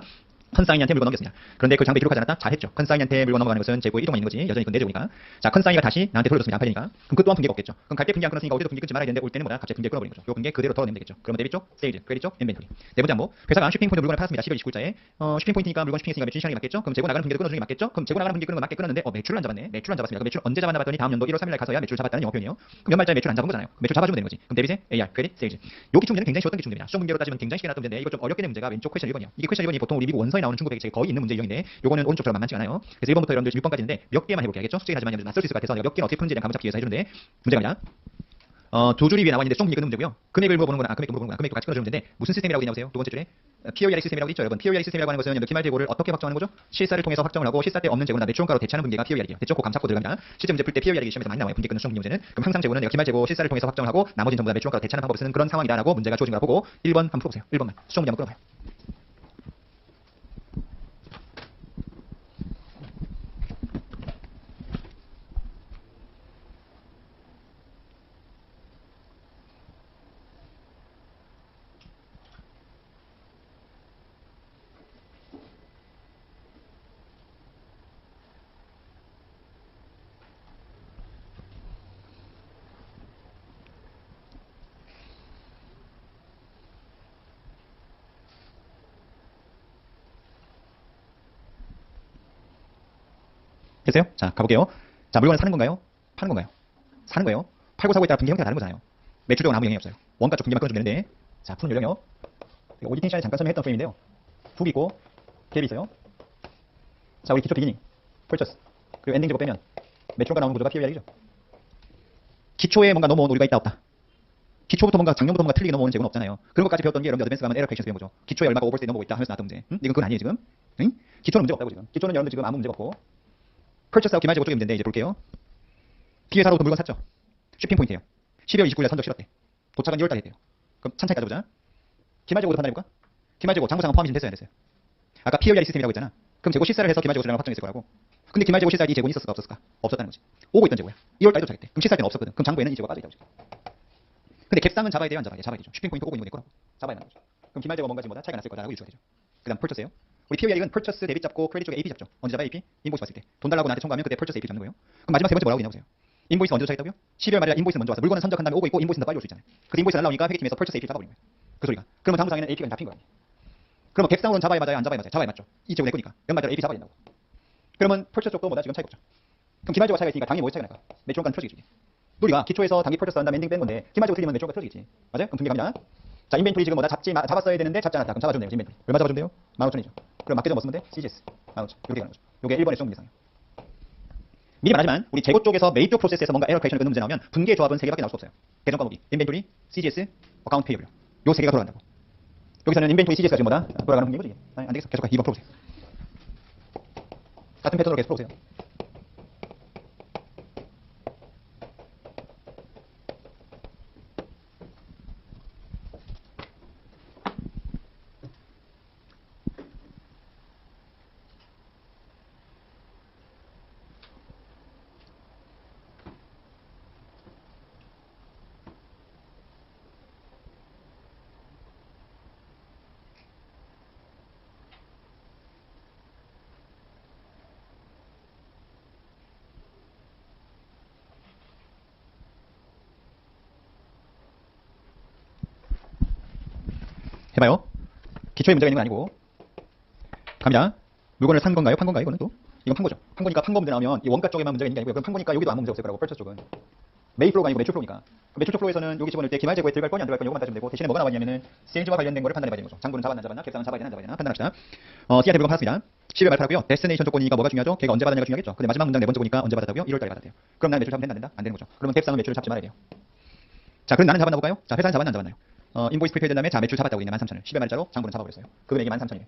컨사인이한테 물건 넘겼습니다. 그런데 그 장비 기록하지 않았다? 잘했죠. 컨사인이한테 물건 넘어가는 것은 재고에 이동만 있는 거지. 여전히 그건 내 재고니까. 자, 컨사인이가 다시 나한테 돌려줬습니다. 안 팔리니까. 그럼 그 또한 분기가 없겠죠. 그럼 갈 때 분기 안 끊었으니까 올 때도 분기 끊지 말아야 되는데 올 때는 뭐다? 갑자기 분기를 끊어버리는 거죠. 요 분기 그대로 덜어내면 되겠죠. 그러면 데빗 쪽 세일즈, 크레딧 쪽 인벤토리. 네 번째 항목. 회사가 쇼핑 포인트 물건을 팔았습니다. 12월 29일자에. 쇼핑 포인트니까 물건 쇼핑했으니까 매출 시간이 맞겠죠? 그럼 재고 나가는 분기도 끊어주는 게 맞겠죠? 그럼 재고 나가는 분기 끊는 건 맞게 끊었는데 매출을 안 잡았네. 매출을 안 잡았습니다. 그럼 매출 언제 잡았나 봤더니 다음 연도 1월 3일 날 가서야 매출 잡았다는 영어 표현이에요. 그럼 연말짜리 매출 안 잡은 거잖아요. 매출 잡아주면 되는 거지. 그럼 데빗의 AR, 크레딧, 세일즈. 요 기출 문제는 굉장히 쉬웠던 기출입니다. 시험 문제로 따지면 굉장히 쉽게 나왔던 문제인데 이거 좀 어렵게 된 문제가 왼쪽 퀘션 1번이요. 이게 퀘션 1번이 보통 우리 미국 원서에 나오는 중국 회계책에 거의 있는 문제 유형인데 요거는 오른쪽처럼 만만치 않아요. 그래서 1번부터 여러분들 6번까지인데 몇 개만 해볼게요. 알겠죠? 숙제긴 하지만 낯설 수 있을 것 같아서 내가 몇 개는 어떻게 푸는지에 대한 감을 잡기 위해서 해주는데 문제가 뭐냐? 두 줄이 위에 나와 있는데 수정 분기 끊는 문제고요. 금액을 물어보는 거나 금액도 물어보는 거나 금액도 같이 끊어주면 되는데 무슨 시스템이라고 되냐 보세요. 두 번째 줄에 POERI 시스템이라고 있죠, 여러분. POERI 시스템이라고 하는 것은 기말 재고를 어떻게 확정하는 거죠? 실사를 통해서 확정을 하고 실사 때 없는 재고나 매출 원가로 대체하는 분기가 POER이에요. 됐죠? 그 감 잡고 들어갑니다. 실제 문제 풀 때 POER이 시험에서 많이 나와요. 분기 끊는 수정 분기 문제는. 그럼 항상 재고는 내가 기말 재고 실사를 통해서 확정을 하고 나머지는 전부 다 매출 원가로 대체하는 방법을 쓰는 그런 상황이다라고 문제가 주어진 걸 보고 1번 한번 풀어보세요. 1번만 수정 문제 한번 끌어봐요. 됐어요? 자, 가볼게요. 자, 물건을 사는 건가요? 파는 건가요? 사는 거예요. 팔고 사고에 따라 분기 형태가 다른 거잖아요. 매출적으로 아무 영향이 없어요. 원가 쪽 분기만 끊어주면 되는데, 자, 푸는 요령요. 오디팅 시간에 잠깐 설명했던 프레임인데요. 훅이 있고 갭이 있어요. 자, 우리 기초 비기닝, 펄처스, 그리고 엔딩 재고 빼면 매출가 나오는 구조가 POER이죠. 기초에 뭔가 넘어온 오류가 있다 없다. 기초부터 뭔가 작년부터 뭔가 틀리게 넘어오는 재고는 없잖아요. 그런 것까지 배웠던 게 여러분들 어드밴스 가면 에러 크레이션스 배운 거죠. 기초에 얼마가 오버스테이 넘어오고 있다 하면서 나왔던 문제. 이건 그건 아니에요 지금. 응? 기초는 문제가 없다고 지금. 기초는 여러분들 지금 아무 문제가 없고 펄처스하고 기말 재고 쪽에 문제인데 이제 볼게요. B회사로부터 물건 샀죠. 쇼핑 포인트예요. 12월 29일에 선적 실었대. 도착은 2월달에 했대요. 그럼 천천히 따져보자. 기말재고도 판단해볼까? 기말재고 장부상은 포함이 됐어요 안 됐어요? 아까 POERI 시스템이라고 했잖아. 그럼 재고 실사를 해서 기말재고 수량을 확정했을 거라고. 근데 기말재고 실사할 이 재고는 있었을까 없었을까? 없었다는 거지. 오고 있던 재고야. 2월달에 도착했대. 그럼 실사할 때는 없었거든. 그럼 장부에는 이 재고가 빠져있다고 지금. 근데 갭상은 잡아야 돼요 안 잡아야 돼? 잡아야 되죠. 쇼핑 포인트 오고 있는 거 내 거라고. 잡아야 하는 거죠. 그럼 기말재고 뭔가 지금 뭐다 차이가 났을 거다라고 유추가 되죠. 그 다음 펄처스예요. 우리 POER이는 펄처스 데빗 잡고 크레딧 쪽에 AP 잡죠. 언제 잡아요 AP? 인보이스 봤을 때. 돈 달라고 나한테 청구하면 그때 펄처스 AP 잡는 거예요. 그럼 마지막 세 번째 뭐라고 되냐 보세요. 인보이스 언제 도착했다고요? 12월 말에 인보이스 먼저 와서 물건은 선적한 다음에 오고 있고 인보이스는 더 빨리 올 수 있잖아요. 그래서 인보이스 날라오니까 회계팀에서 펄처스 AP를 잡아버린 거예요. 그 소리가. 그러면 장부상에는 AP가 잡힌 거예요. 그러면 갭상으로는 잡아야 맞아요 안 잡아야 맞아요? 잡아야 맞죠. 이 재고 내 거니까 연말짜리 AP 잡아야 된다고. 그러면 펄처스 쪽도 뭐다 지금 차이가 없죠. 그럼 기말재고 차이가 있으니까 당연히 뭐 차이가 날까? 매출원가는 틀어지겠지. 논리가 기초에서 단기 펄처스 한 다음에 엔딩 뺀 건데 기말재고 틀리면 매출원가 틀어지겠지. 맞아요? 그럼 분기 갑니다. 자, 인벤토리 지금 뭐다 잡았어야 되는데 잡지 않았다. 그럼 잡아주면 돼요. 인벤토리. 얼마 잡아주면 돼요? 15,000이죠. 그럼 막대점 뭐 쓰면 돼? CGS. 15,000. 이렇게 가는 거죠. 요게 1번의 수정 문제상이에요. 미리 말하지만 우리 재고 쪽에서 매입 쪽 프로세스에서 뭔가 에러 크레이션을 끊는 문제 나오면 분기의 조합은 3개밖에 나올 수 없어요. 계정 과목이, 인벤토리, CGS, 어카운트 페이블. 요 3개가 돌아간다고. 여기서는 인벤토리 CGS가 지금 뭐다? 돌아가는 분기인 거지. 안 되겠어. 계속 가. 2번 풀어보세요. 같은 패턴으로 계속 풀어보세요. 해봐요. 기초에 문제가 있는 건 아니고. 갑니다. 물건을 산 건가요? 판 건가요? 이거는 또? 이건 판 거죠. 판 거니까 판 거 문제 나오면 이 원가 쪽에만 문제가 있는 게 아니고요. 그럼 판 거니까 여기도 아무 문제 없을 거라고, 펄처스 쪽은. 메이 플로우가 아니고 매출 플로우니까. 매출 쪽 플로우에서는 여기 집어넣을 때 기말 재고에 들어갈 거냐 안 들어갈 거냐 이것만 따지면 되고, 대신에 뭐가 나왔냐면은 세일즈와 관련된 거를 판단해봐야 되는 거죠. 장부는 잡았나 안 잡았나, 객상은 잡아야 되나 안 잡아야 되나 판단합시다. C한테 물건 팔았습니다. 10일 말 팔았고요. 데스티네이션 조건이니까 뭐가 중요하죠? 걔가 언제 받았냐가 중요하겠죠. 근데 마지막 문장 네 번째 보니까 언제 받았다고요? 1월달에 받았대요. 그럼 나는 매출 잡으면 된다 안 된다? 안 되는 거죠. 그러면 객상은 매출을 잡지 말아야 돼요. 자, 그럼 나는 잡았나 볼까요? 자, 회사는 잡았나 안 잡았나요? 인보이스 프리페이드 된 다음에 자, 매출 잡았다고 있네. 13,000을. 10일 말자로 장부는 잡아버렸어요. 그 금액이 13,000이래.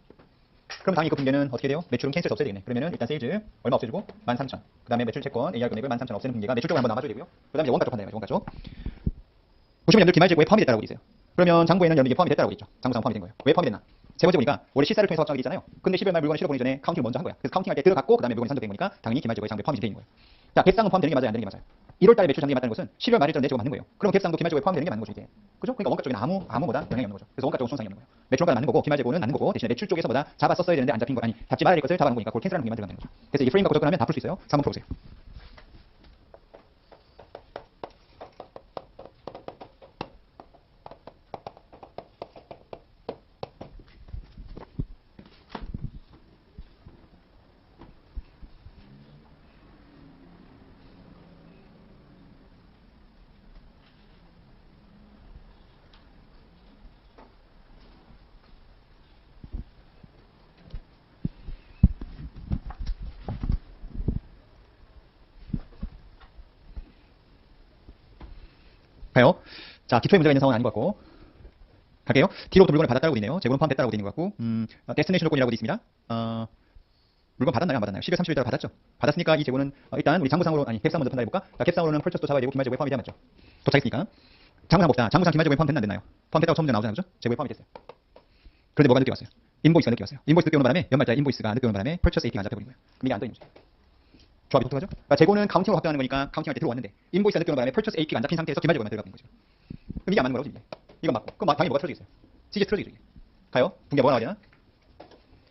그럼 당연히 그 붕괴는 어떻게 돼요? 매출은 캔슬 없애야 되겠네. 그러면은 일단 세일즈 얼마 없애주고 13,000. 그 다음에 매출 채권 AR 금액을 13,000 없애는 붕괴가 매출 쪽에 한번 남아줘야 되고요. 그 다음에 원가 쪽 판단해봐요. 원가 쪽. 보시면 여러분들 기말 재고에 포함이 됐다고 있어요. 그러면 장부에는 여러분 이게 포함이 됐다고 있죠. 장부상 포함이 된 거예요. 왜 포함이 됐나? 세 번째 보니까 원래 시사를 통해서 확정이 있잖아요. 근데 10일 말 물건을 실어보기 전에 카운팅을 먼저 한 거야. 그래서 카운팅할 때 들어갔고 그 다음에 물건이 산정된 거니까 당연히 기말 재고에 장부에 포함이 돼 있는 거예요. 자, 객상은 포함되는 게 맞아요, 안 되는 게 맞아요? 1월달에 매출 장부에 맞다는 것은 10월 말일자로 내 재고 맞는 거예요. 그럼 객상도 기말 재고에 포함되는 게 맞는 거죠, 이게. 그죠? 그러니까 원가 쪽에는 아무보다 영향이 없는 거죠. 그래서 원가 쪽은 손상이 없는 거예요. 매출 원가는 맞는 거고 기말 재고는 맞는 거고, 대신에 매출 쪽에서 보다 잡았었어야 되는데 안 잡힌 거, 아니 잡지 말아야 될 것을 잡아놓은 거니까 그걸 캔슬하는 게 만들어가는 거죠. 그래서 이게 프레임 갖고 접근하면 다 풀 수 있어요. 3번 풀어보세요. 가요. 자, 기초에 문제가 있는 상황은 아닌 것 같고. 갈게요. D로부터 물건을 받았다고 돼 있네요. 재고는 포함됐다고 돼 있는 것 같고. 데스티네이션 조건이라고 돼 있습니다. 물건 받았나요? 안 받았나요? 10월 30일 달 받았죠. 받았으니까 이 재고는 일단 우리 장부상으로, 아니 객상 먼저 판단해볼까? 자, 객상으로는 펄처스도 잡아야 되고 기말 재고에 포함이 돼야 맞죠. 도착했으니까. 장부상 봅시다. 장부상 기말 재고에 포함됐나 안 됐나요? 포함됐다고 처음 문제 나오잖아요. 그죠? 재고에 포함이 됐어요. 그런데 뭐가 늦게 왔어요? 인보이스가 늦게 왔어요. 인보이스 늦게 오는 바람에 연말자 인보이스가 늦게 오는 바람에 펄처스 AP가 안 잡혀버린 거예요. 그럼 이게 안 떠있는 거죠. 조합이 독특하죠? 그러니까 재고는 카운팅으로 확정하는 거니까 카운팅할 때 들어왔는데 인보이스가 늦게 오는 바람에 펄처스 AP가 안 잡힌 상태에서 기말 재고만 들어가는 거죠. 그럼 이게 안 맞는 거라고 이게. 이건 맞고. 그럼 당연히 뭐가 틀어지겠어요? CG 틀어지죠 이게. 가요. 붕괴 뭐가 나와야 되나?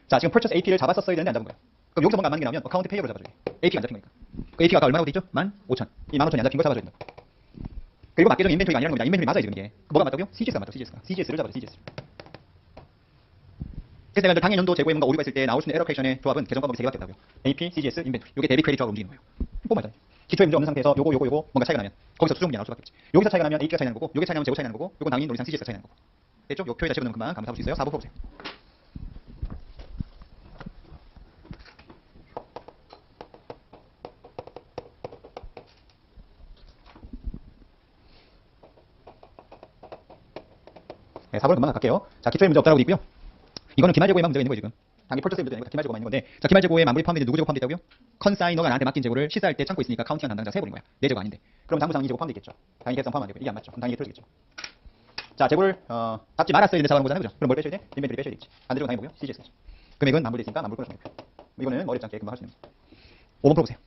자, 지금 펄처스 AP를 잡았었어야 되는데 안 잡은 거야. 그럼 여기서 뭔가 안 맞는 게 나오면 어카운트 페이어로 잡아줘요. AP가 안 잡힌 거니까. 그 AP가 아까 얼마라고 돼 있죠? 15,000. 이 15,000이 안 잡힌 걸 잡아줘야 된다. 그리고 맞게 좀 인벤토리가 아니라는 겁니다. 인벤토리 맞아요 지금 이게. 뭐가 맞다고요? CGS가 맞죠. CGS를 잡아줘. CGS. 그래서 내가 당일 연도 재고에 뭔가 오류가 있을 때 나올 수 있는 에러 퀘이션의 조합은 계정 방법이 3개밖에 없다고요. AP, CGS, 인벤토리. 이게 데뷔 크레딧 조합으로 움직이는 거예요. 뽑아잖아요. 기초에 문제 없는 상태에서 요거 뭔가 차이가 나면 거기서 수정 문제 나올 수밖에 없지. 여기서 차이가 나면 AP가 차이 나는 거고, 여기 차이 나면 재고 차이 나는 거고, 요건 당연히 논리상 CGS가 차이 나는 거고. 됐죠? 요 표에다 집어넣으면 금방 감을 잡을 수 있어요. 4부 풀어보세요. 네, 4번을 금방 갈게요. 자, 기초에 문제 없다라고 돼 있고요. 이거는 기말 재고에만 문제가 있는 거예요, 지금. 당연히 펄처스에 문제가 아니고 기말 재고만 있는 건데, 자, 기말 재고에 마무리 포함되는데 누구 재고 포함되어 있다고요? 컨사이너가 나한테 맡긴 재고를 시사할 때 참고 있으니까 카운팅한 담당자가 세버린 거야. 내 재고 아닌데. 그럼 장부상 이 재고 포함되어 있겠죠. 당연히 계산 포함 안 되고 이게 안 맞죠. 그럼 당연히 틀어지겠죠. 자, 재고를 잡지 말았어야 되는데 잡아놓은 거잖아요, 그죠? 그럼 뭘 빼셔야 돼? 인벤토리 빼셔야 되겠지. 반대로 당연히 뭐고요? CGS. 금액은 마무리돼 있으니까 마무리 끊어주면 돼요. 이거는 어렵지 않게 금방 할 수 있는 거죠. 5번 풀어보세요.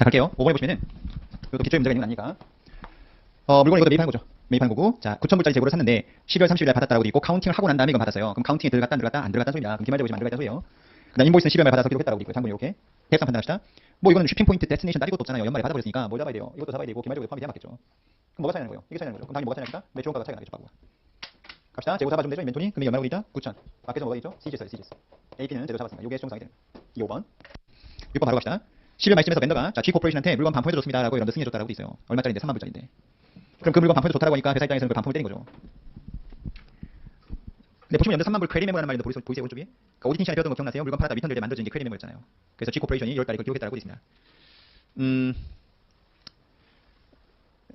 자, 갈게요. 5번에 보시면은 이것도 기초에 문제가 있는 건 아니니까 물건을 이것도 매입하는 거죠. 매입하는 거고, 자, 9,000불짜리 재고를 샀는데 12월 30일에 받았다라고 돼 있고 카운팅을 하고 난 다음에 이건 받았어요. 그럼 카운팅에 들어갔다 안 들어갔다 안 들어갔다는 소리냐? 그럼 기말 재고지만 안 들어갔다는 소리예요. 그다음 인보이스는 12월 말 받아서 기록했다라고 돼 있고요. 장부는 이렇게 대상 판단합시다. 뭐 이거는 쉬핑 포인트 데스티네이션 따질 것도 없잖아요. 연말에 받아버렸으니까 뭘 잡아야 돼요? 이것도 잡아야 되고 기말 재고에 포함이 돼야 맞겠죠. 그럼 뭐가 차이 나는 거예요? 이게 차이 나는 거죠. 그럼 당연히 뭐가 차이 나니까 매출 원가가 차이가 나겠죠. 바구가. 갑시다. 재고 잡아주면 되죠. 인벤토리 금액이 얼마고 있다? 9,000. 밖에서 뭐가 있죠? CGS요, CGS. AP는 재고 잡았으니까 이게 수정상이 되는 거예요. 이 5번. 6번 바로 갑시다. 10일 말씀에서 vendor가 자, G 코퍼레이션한테 물건 반품해줬습니다라고 이런 데 승인해줬다라고 돼 있어요. 얼마짜리인데? 3만 불짜리인데. 그럼 그 물건 반품해도 좋다라고 하니까 회사 입장에서는 그 반품을 때린 거죠. 근데 보시면 연대 3만 불 퀘리 메모라는 말인데 보이세요 오른쪽에? 그러니까 오디팅 시간에 배웠던 거 기억나세요? 물건 팔았다 리턴될 때 만들어진 게 퀘리 메모였잖아요. 그래서 G 코퍼레이션이 10달에 그걸 기록했다라고 돼 있습니다.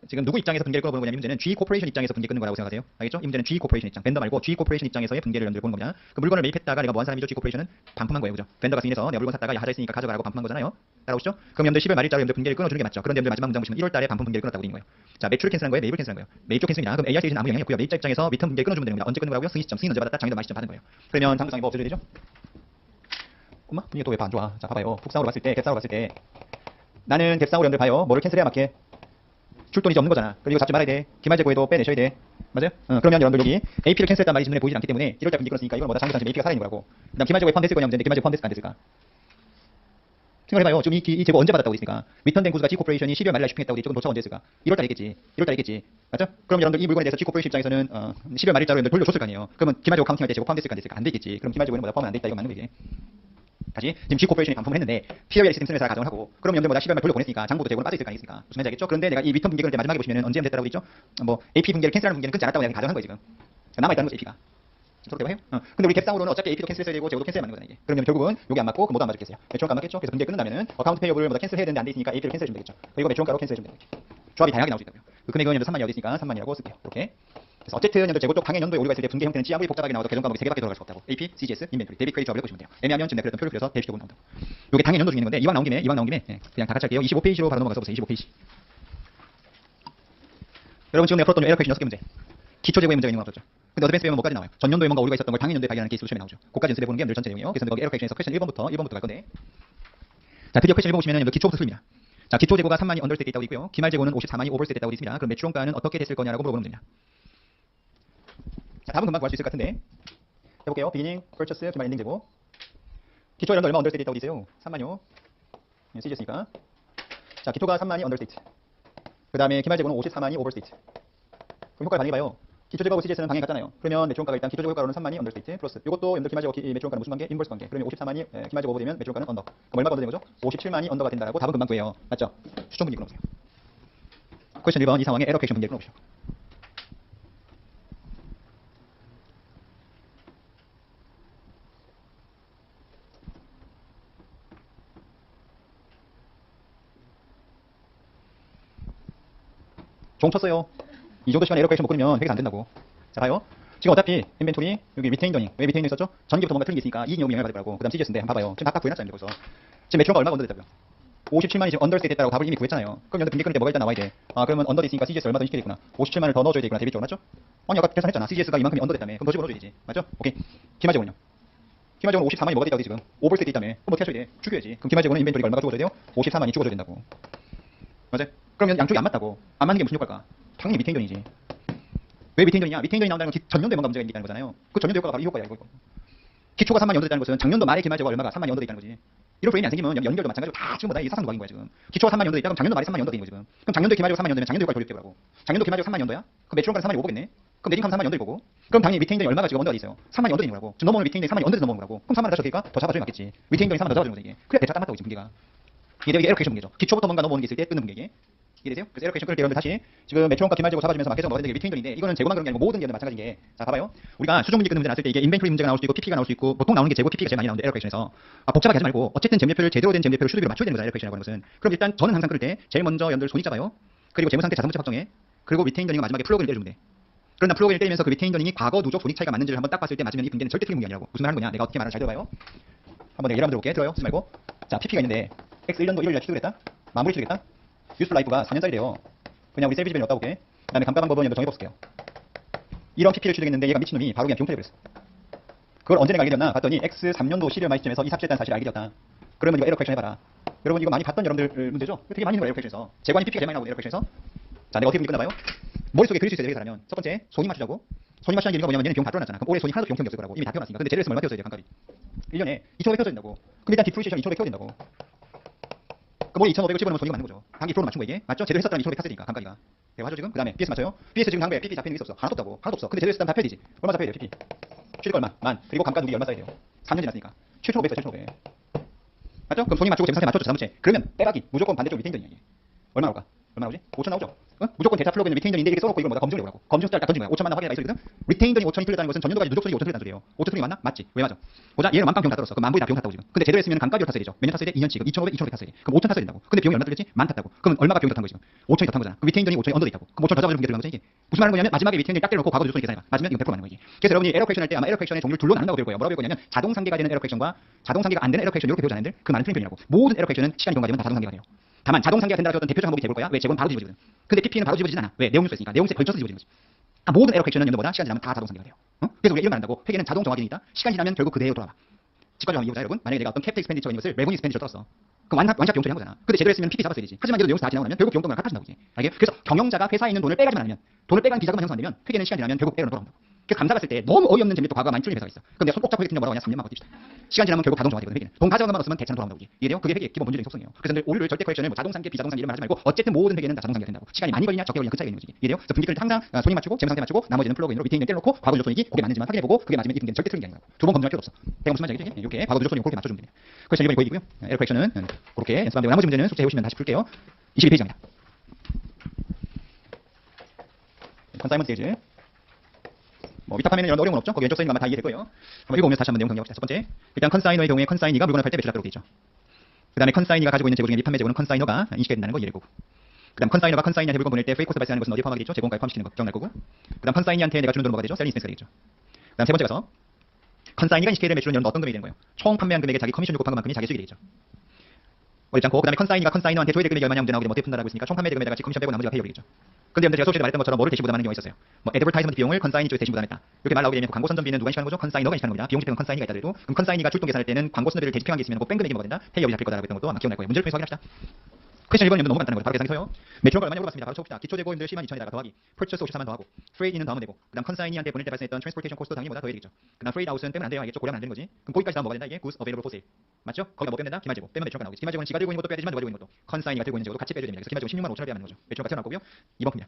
지금 누구 입장에서 분계를 끊어보는 거냐면 이 문제는 G 코퍼레이션 입장에서 분계 끊는 거라고 생각하세요. 알겠죠? 이 문제는 G 코퍼레이션 입장, 벤더 말고 G 코퍼레이션 입장에서의 분계를 여러분들 보는 겁니다. 그 물건을 매입했다가 내가 뭐 한 사람이죠? G 코퍼레이션은 반품한 거예요, 그죠? 벤더가 승인해서 내가 물건 샀다가 야 하자 있으니까 가져가라고 반품한 거잖아요. 따라오시죠? 그럼 여러분들 10월 말일자로 여러분들 분계를 끊어주는 게 맞죠? 그런데 여러분들 마지막 문장 보시면 1월 달에 반품 분계를 끊었다고 되는 거예요. 자, 매출을 캔슬한 거예요, 매입을 캔슬한 거예요. 매입 쪽 캔슬이냐? 그럼 AR 세일즈는 아무 영향이 없고요. 매입자 입장에서 미터 분계를 끊어주면 되는 겁니다. 언제 끊는 거라고요? 승인 시점, 승인 언제 받았다? 장인도 마시점 받은 거예요. 그러면 당구장이 뭐 없어져야 되죠? 엄마, 분위기 또 왜 안 좋아? 자, 봐봐요. 북상으로 봤을 때, 갭상으로 봤을 때 나는 갭상으로 여러분들 봐요. 뭐를 캔슬해야 맞게? 줄 돈이 없는 거잖아. 그리고 잡지 말아야 돼. 기말재고에도 빼내셔야 돼. 맞아요? 그러면 여러분들 여기 AP를 캔슬했단 말이 눈에 보이지 않기 때문에 1월달 분기 끊었으니까 이걸 뭐다 장부 당시 AP가 살아있는 거라고. 그 다음 기말재고에 포함됐을 거냐 문제인데 기말재고 포함됐을까 안 됐을까? 생각해봐요. 지금 이 재고 언제 받았다고 있으니까 리턴된 구수가 G코퍼레이션이 12월 말일날 쇼핑했다고 조금 도착 언제 했을까? 1월달 했겠지. 1월달 했겠지. 맞죠? 그럼 여러분들 이 물건에 대해서 G코퍼레이션 입장에서는 12월 말일자로 여러분들 돌려줬을 거 아니에요. 그러면 기말재고 카운팅할 때 재고 포함됐을까 안 됐을까? 안 됐겠지. 그럼 기말재고에는 뭐다 포함 안 됐다 이거 맞는 거지. 다시 지금 G코퍼레이션이 반품을 했는데 POL 시스템 쓰는 회사가 가정을 하고 그럼 여러분들 뭐다 12월 말 돌려보냈으니까 장부도 재고는 빠져있을까 안 있을까? 무슨 말인지 알겠죠? 그런데 내가 이 리턴 분계 끊을 때 마지막에 보시면 언제 됐다라고 있죠? 뭐 AP 분계를 캔슬하는 분계는 끊지 않았다고 내가 가정한 거예요 지금. 남아있다는 거죠 AP가. 그렇게 해요? 근데 우리 갭상으로는 어차피 AP도 캔슬했어야 되고 재고도 캔슬해야 맞는 거잖아 이게. 그러면 결국은 요게 안 맞고 그 뭐도 안 맞겠어요. 매출원가 안 맞겠죠? 그래서 분계 끊는다면은 어카운트 페이어블을 뭐다 캔슬해야 되는데 안 돼 있으니까 AP를 캔슬해주면 되겠죠. 그리고 매출원가로 캔슬해주면 되겠죠. 조합이 다양하게 나올 수 있다고요. 그 금액은 현재 3만이 어디 있으니까 3만이라고 쓸게요. 이렇게. 그래서 어쨌든 현재 재고 쪽 당해 연도에 오류가 있을 때 분계 형태는 찌 아무리 복잡하게 나와도 계정 과목이 3개밖에 들어갈 수 없다고. AP, CGS, 인벤토리, 데뷔 크레딧 조합을 해보시면 돼요. 애매하면 지금 내가 그렸던 표를 그려서 대비식적으로 나온다고. 요게 당해 연도 중에 있는 건데 이왕 나온 김에 그냥 다 같이 할게요. 25페이지로 바로 넘어가서 보세요. 25페이지. 여러분 지금 내가 풀었던 에러 퀘이션 6개 문제. 기초 재고의 문제가 있는 거 없었죠. 근데 어드밴스 배우면 뭐까지 나와요? 전년도에 뭔가 오류가 있었던 걸 당해 연도에 발견하는 케이스로 시험에 나오죠. 그까지 연습해 보는 게 늘 전체 내용이에요. 그래서 거기 에러 퀘이션에서 퀘션 1번부터 갈 건데. 자, 드디어 퀘션 1번 보시면 기초부터 풀립니다. 자, 기초 재고가 3만이 언더스테이트 있다고 있고요. 기말 재고는 54만이 오버스테이트 있다고 있습니다. 그럼 매출원가는 어떻게 됐을 거냐라고 물어보면 됩니다. 자, 답은 금방 구할 수 있을 것 같은데. 해볼게요. 비기닝, 퍼처스, 기말 엔딩 재고. 기초 연도 얼마 언더스테이트 있다고 있어요? 3만요. CGS니까. 자, 기초가 3만이 언더스테이트. 그 다음에 기말 재고는 54만이 오버스테이트. 그럼 효과를 반영해봐요. 기초 재고하고 CGS는 방향이 같잖아요. 그러면 매출원가가 일단 기초 재고 효과로는 3만이 언더스테이트 플러스 이것도 여러분들 기말 재고 매출원가는 무슨 관계? 인버스 관계. 그러면 54만이 기말 재고 오버되면 매출원가는 언더. 그럼 얼마가 언더 된 거죠? 57만이 언더가 된다라고 답은 금방 구해요. 맞죠? 추천 분기 끊어보세요. 퀘스천 1번 이 상황에 에러 퀘이션 분기를 끊어보시죠. 종 쳤어요. 이 정도 시간에 에러 퀘이션 못 끊으면 회계가 안 된다고. 자, 봐요. 지금 어차피 인벤토리 여기 리테인 더닝 왜 리테인 있었죠? 전기부터 뭔가 틀린 게 있으니까 이익 요금이 영향을 받을 거라고. 그다음 CGS인데 한번 봐봐요. 지금 각각 구해놨잖아요. 벌써. 지금 매출원가 얼마가 언더 됐다고요? 57만이 지금 언더스테이트 됐다고 답을 이미 구했잖아요. 그럼 여기 분기 끊을 때 뭐가 일단 나와야 돼? 아, 그러면 언더 있으니까 CGS 얼마 더 시켜야겠구나. 57만을 더 넣어줘야 되겠구나. 대비적으로 맞죠? 아니 아까 계산했잖아. CGS가 이만큼이 언더 됐다며. 그럼 더 집어넣어줘야 되지. 맞죠? 오케이. 기말재고는요? 기말재고는 54만이 뭐가 됐다고 지금? 오버스테이트 있다며. 그럼 어떻게 하셔야 돼? 죽여야지. 그럼 기말재고는 인벤토리가 얼마가 죽어줘야 돼요? 54만이 죽어줘야 된다고. 맞아요? 그러면 양쪽이 안 맞다고. 안 맞는 게 무슨 효과일까? 당연히 리테인전이지. 왜 리테인전이냐? 리테인전이 나온다는 건 전년도에 뭔가 문제가 있다는 거잖아요. 그 전년도 효과가 바로 이 효과야, 이거. 기초가 3만이 언더됐다는 것은 작년도 말에 기말재고가 얼마가 3만이 언더됐다는 거지. 이런 프레임이 안 생기면 연결도 마찬가지로 다 지금 뭐다 이게 사상도박인 거야 지금. 기초가 3만이 언더됐다 그럼 작년도 말에 3만이 언더된 거지 지금. 그럼 작년도에 기말재고 3만이 언더면 작년도 효과를 돌릴 때라고. 작년도 기말재고 3만이 언더야? 그럼 매출원가는 3만이 오버겠네. 그럼 내진컴 3만이 언더일 거고. 그럼 당연히 리테인전이 얼마가 지금 언더가 있어요. 3만이 언더인 거라고. 지금 넘어오는 리테인전이 3만이 언더에서 넘어오는 거라고. 그럼 3만을 다시 어떻게 더 잡아줘야 맞겠지. 리테인전이 3만 더 잡아주는 거지 이게. 그래 대차 딱 맞다고 지금 분기가. 이게 에러 퀘이션 분기죠. 기초부터 뭔가 넘어오는 게 있을 때 끊는 분기. 이해되세요? 그래서 에러 퀘이션 끊을 때 여러분들 다시 지금 매출원가 기말재고 잡아주면서 마케팅 뭐가 되는 게 리테인전인데 이거는 재고만 그런 게 아니고 모든 게 마찬가지인 게. 자, 봐봐요. 우리가 수중 분기 끊는 문제 나왔을 때 이게 인벤토리 문제가 나올 수 있고 PP가 나올 수 있고 보통 나오는 게 재고 PP가 제일 많이 나오는데 에러 퀘이션에서 복잡하게 하지 말고 어쨌든 재무제표를 제대로 된 재무제표를 수두비로 맞춰야 되는 거잖아요. 에러 퀘이션이라고 하는 것은. 그럼 일단 저는 항상 끊을 때 제일 먼저 여러분들 손익 잡아요. 그리고 재무상태 자산문제 확정해. 그리고 리테인전이 마지막에 플러그인을 때려주면 돼. 그러나 플러그인을 때리면서 그 리테인전이 과거 누적 손익 차이가 맞는지를 한번 딱 봤을 때 맞으면 이 분계는 절대 틀린 분기 아니라고. 무슨 말 하는 거냐? 내가 어떻게 말하는지 잘 들어봐요. 한번 내가 예를 한번 들어볼게. 들어요. 쓰지 말고. 자, PP가 있는데 X 1년도 1월날 취득을 했다. 마무리 취득했다. 유스풀 라이프가 4년짜리래요. 그냥 우리 셀비지 밸류 넣다 볼게. 그 다음에 감가 방법은 여러분 정해볼게요. 이런 PP를 취득했는데 얘가 미친놈이 바로 그냥 병탈해버렸어. 그걸 언제 내가 알게 되었나 봤더니 X 3년도 12월 말 시점에서 이 삽질했다는 사실을 알게 되었다. 그러면 이거 에러 퀘이션 해봐라. 여러분 이거 많이 봤던 여러분들 문제죠? 되게 많이 있는 거예요. 에러 퀘이션에서. 재관이 PP가 제일 많이 나오는 에러 퀘이션에서. 자, 내가 어떻게 분기 끝나봐요? 머릿속에 그릴 수 있어야 되겠다면 첫 번째 손익 맞추자고. 손익 맞추는 이유가 뭐냐면 얘는 비용 다 들어놨잖아. 그럼 올해 손익 하나도 비용평이 없을 거라고. 이미 다 태어났으니까. 근데 재료를 쓰면 얼마 태웠어야 돼 감가비? 1년에 2,500 태워야 된다고. 근데 일단 디프리시에이션 2,500 태워야 된다고. 그럼 우리 2,500을 집어넣으면 손익이 맞는 거죠. 단기 프로로 맞춘 거 이게. 맞죠? 제대로 했었다면 2,500 탔으니까 감가비가. 대화죠 지금? 그 다음에 BS 맞춰요? BS 지금 당부에 PP 잡히는 게 있었어. 하나도 없다고. 하나도 없어. 근데 제대로 했으면 다 패야 되지. 얼마 잡혀야 돼요 PP? 취득 얼마? 만. 그리고 감가 누기 얼마 써야 돼요? 3년 지났으니까. 7,500 써 7,500. 맞죠? 그럼 손익 맞추고 재무상태 맞췄죠 자산문제. 그러면 빼가기. 무조건 반대쪽 리테인전이야 이게. 얼마 나올까? 얼마 나오지? 5천 나오죠? 무조건 데이터 플러그인 리테인 돈인데 이렇게 써놓고 이걸 뭐다 검증을 해보라고. 검증 숫자를 딱 던진 거야. 5천만 원 확인해라 이 소리거든. 리테인 돈이 5천이 틀렸다는 것은 전년도까지 누적 수익이 5천 틀렸다는 소리예요. 5천 틀린 게 맞나? 맞지. 왜 맞아? 보자. 얘는 만빵 비용 다 들었어. 그럼 만보이 다 비용 탔다고 지금. 근데 제대로 했으면 감가비로 탔어야 되죠. 몇 년 탔어야 돼? 2년치. 그럼 2,500, 2,500 탔어야 돼. 그럼 5천 탔어야 된다고. 근데 비용이 얼마 들렸지? 만 탔다고. 그럼 얼마가 비용 더 탄 거지 지금? 5천이 더 탄 거잖아. 그럼 리테인 돈이 5천이 언더돼 있다고. 그럼 5천 더 잡아주면 들어간 거지 이게. 무슨 말하는 거냐면 마지막에 리테인 돈이 딱 때려놓고 과거 누적 수익 계산해봐. 맞으면 이거 100% 맞는 거지. 그래서 여러분이 에러 퀘이션 할 때 아마 에러 퀘이션의 종류를 둘로 나눈다고 배울 거예요. 뭐라고 배울 거냐면 자동 상계가 되는 에러 퀘이션과 자동 상계가 안 되는 에러 퀘이션 이렇게 배우지 않는들 그 말은 틀린 편이라고. 모든 에러 퀘이션은 시간이 경과되면 다 자동 상계가 돼요. 다만 자동 상계가 된다고 했던 대표적 항목이 재볼 거야. 왜? 재고는 바로 뒤집어지거든. 근데 PP는 바로 뒤집어지진 않아. 왜? 내용 뉴스가 있으니까. 내용 뉴스에 걸쳐서 뒤집어지는 거지. 모든 에러 퀘이션은 뭐다? 시간 지나면 다 자동 상계가 돼요. 그래서 우리가 이런 말 한다고. 회계는 자동 정확이 있다. 시간 지나면 결국 그대로 돌아와. 직관적으로 한번 이해보자 여러분. 만약에 내가 어떤 캐피탈 익스펜디처인 것을 레버니 익스펜디처로 떴어. 그럼 완샷 비용 처리 한 거잖아. 근데 제대로 했으면 PP 잡았어야지. 하지만 이거 내용 다 지나고 나면 결국 비용동을 갚아준다고 이제. 알게? 그래서 경영자가 회사에 있는 돈을 빼가지만 않으면 돈을 빼가는 비자금만 형성 안 되면 회계는 시간 지나면 결국 빼로 돌아온다고. 그래서 감사 봤을 때 너무 어이없는 재미도 과거가 많이 틀린 회사가 있어. 그럼 내가 손 꼭 잡고 했더니 뭐라고 하냐? 3년만 버팁시다. 시간 지나면 결국 자동 정화되거든 회계는. 돈 가져간 것만 없으면 대체로 돌아온다고 이제. 이해돼요? 그게 회계의 기본 본질적인 속성이에요. 그래서 오류를 절대 커렉션을 뭐 자동 상계, 비자동 상계 이런 말 하지 말고 어쨌든 모든 회계는 다 자동 상계가 된다고. 시간이 많이 걸리냐 적게 걸리냐 그 차이가 있는 거지. 이해돼요? 그래서 분기를 항상 손익 맞추고 재무 상태 맞추고 나머지는 플러그인으로 리테인을 떼놓고 과거 누적 손익이 그게 맞는지만 확인해보고 그게 맞으면 이 분기는 절대 틀린 게 아니라고. 두 번 검증할 필요 없어. 대가 무슨 말인지 알겠지? 이렇게 과거 누적 손익 그렇게 맞춰주면 됩니다. 그래서 1번이 거기고요. 에러 퀘이션은 그렇게 연습하면 되고 나머지 문제는 숙제 해오시면 다시 풀게요. 22페이지입니다. 컨사이먼트 스테이지. 뭐 위탁하면 이런 어려운 건 없죠? 거기 왼쪽 써있는 거 아마 다 이해될 거예요. 한번 읽어보면서 다시 한번 내용 정리합시다. 첫 번째, 일단 컨사이너의 경우에 컨사이니가 물건을 팔 때 매출납도록 되어 있죠. 그 다음에 컨사이니가 가지고 있는 재고 중에 판매 재고는 컨사이너가 인식해야 된다는 거 이해를 거고. 그 다음 컨사이너가 컨사이니한테 물건 보낼 때 프레이 코스트 발생하는 것은 어디에 포함하게 되죠? 재고가에 포함시키는 거 기억날 거고. 그 다음 컨사이니한테 내가 주는 돈은 뭐가 되죠? 셀링 익스펜스가 되겠죠. 그 다음 세 번째 가서 컨사이니가 인식해야 될 매출은 여러분 어떤 금액이 되는 거예요? 총 판매한 금액에 자기 커미션 곱한 것만큼이 자기 수익이 되겠죠. 어렵지 않고 그 다음에 컨사이니가 컨사이너한테 줘야 될 금액이 얼마냐 문제 나오게 되면 어떻게 푼다라고 했으니까 총 판매 금액에다가 커미션 빼고 나머지가 페이업이겠죠. 근데 여러분들 제가 소식에 말했던 것처럼 뭐를 대신 부담하는 경우가 있었어요. 뭐 애드버타이즈먼트 비용을 컨사이니 쪽에 대신 부담했다. 이렇게 말 나오게 되면 광고 선전비는 누가 인식하는 거죠? 컨사이너가 인식하는 겁니다. 비용 집행은 컨사이니가 있다 그래도 그럼 컨사이니가 출동 계산할 때는 광고 선전비를 대집행한 게 있으면 뺀 금액이 뭐가 된다? 페이업이 잡힐 거다라고 했던 것도 아마 기억날 거예요. 문제를 통해서 확인합시다. 퀘스천 1번 너무 간단한 거예요. 바로 계산해서요. 매출원가 얼마냐고 물어봤습니다. 바로 쳐봅시다. 기초 재고임들 102,000에다가 더하기 purchase 54만 더하고 freight-in은 더하면 되고 그 다음 컨사이니한테 보낼 때 발생했던 transportation cost 당연히 뭐다 더해야 되겠죠. 그 다음 freight out은 빼면 안 돼요. 알겠죠? 고려하면 안 되는 거지. 그럼 거기까지 다 뭐가 된다? 이게 goods available for sale. 맞죠? 거기다 뭐 빼면 된다? 기말재고. 빼면 매출원가 나오겠지. 기말재고는 지가 들고 있는 것도 빼야 되지만 누가 들고 있는 것도 컨사이니가 들고 있는 재고도 같이 빼줘야 됩니다. 그래서 기말재고 16만 5천을 빼야 하는 거죠. 매출원가 튀어나올 거고요. 2번 풉니다.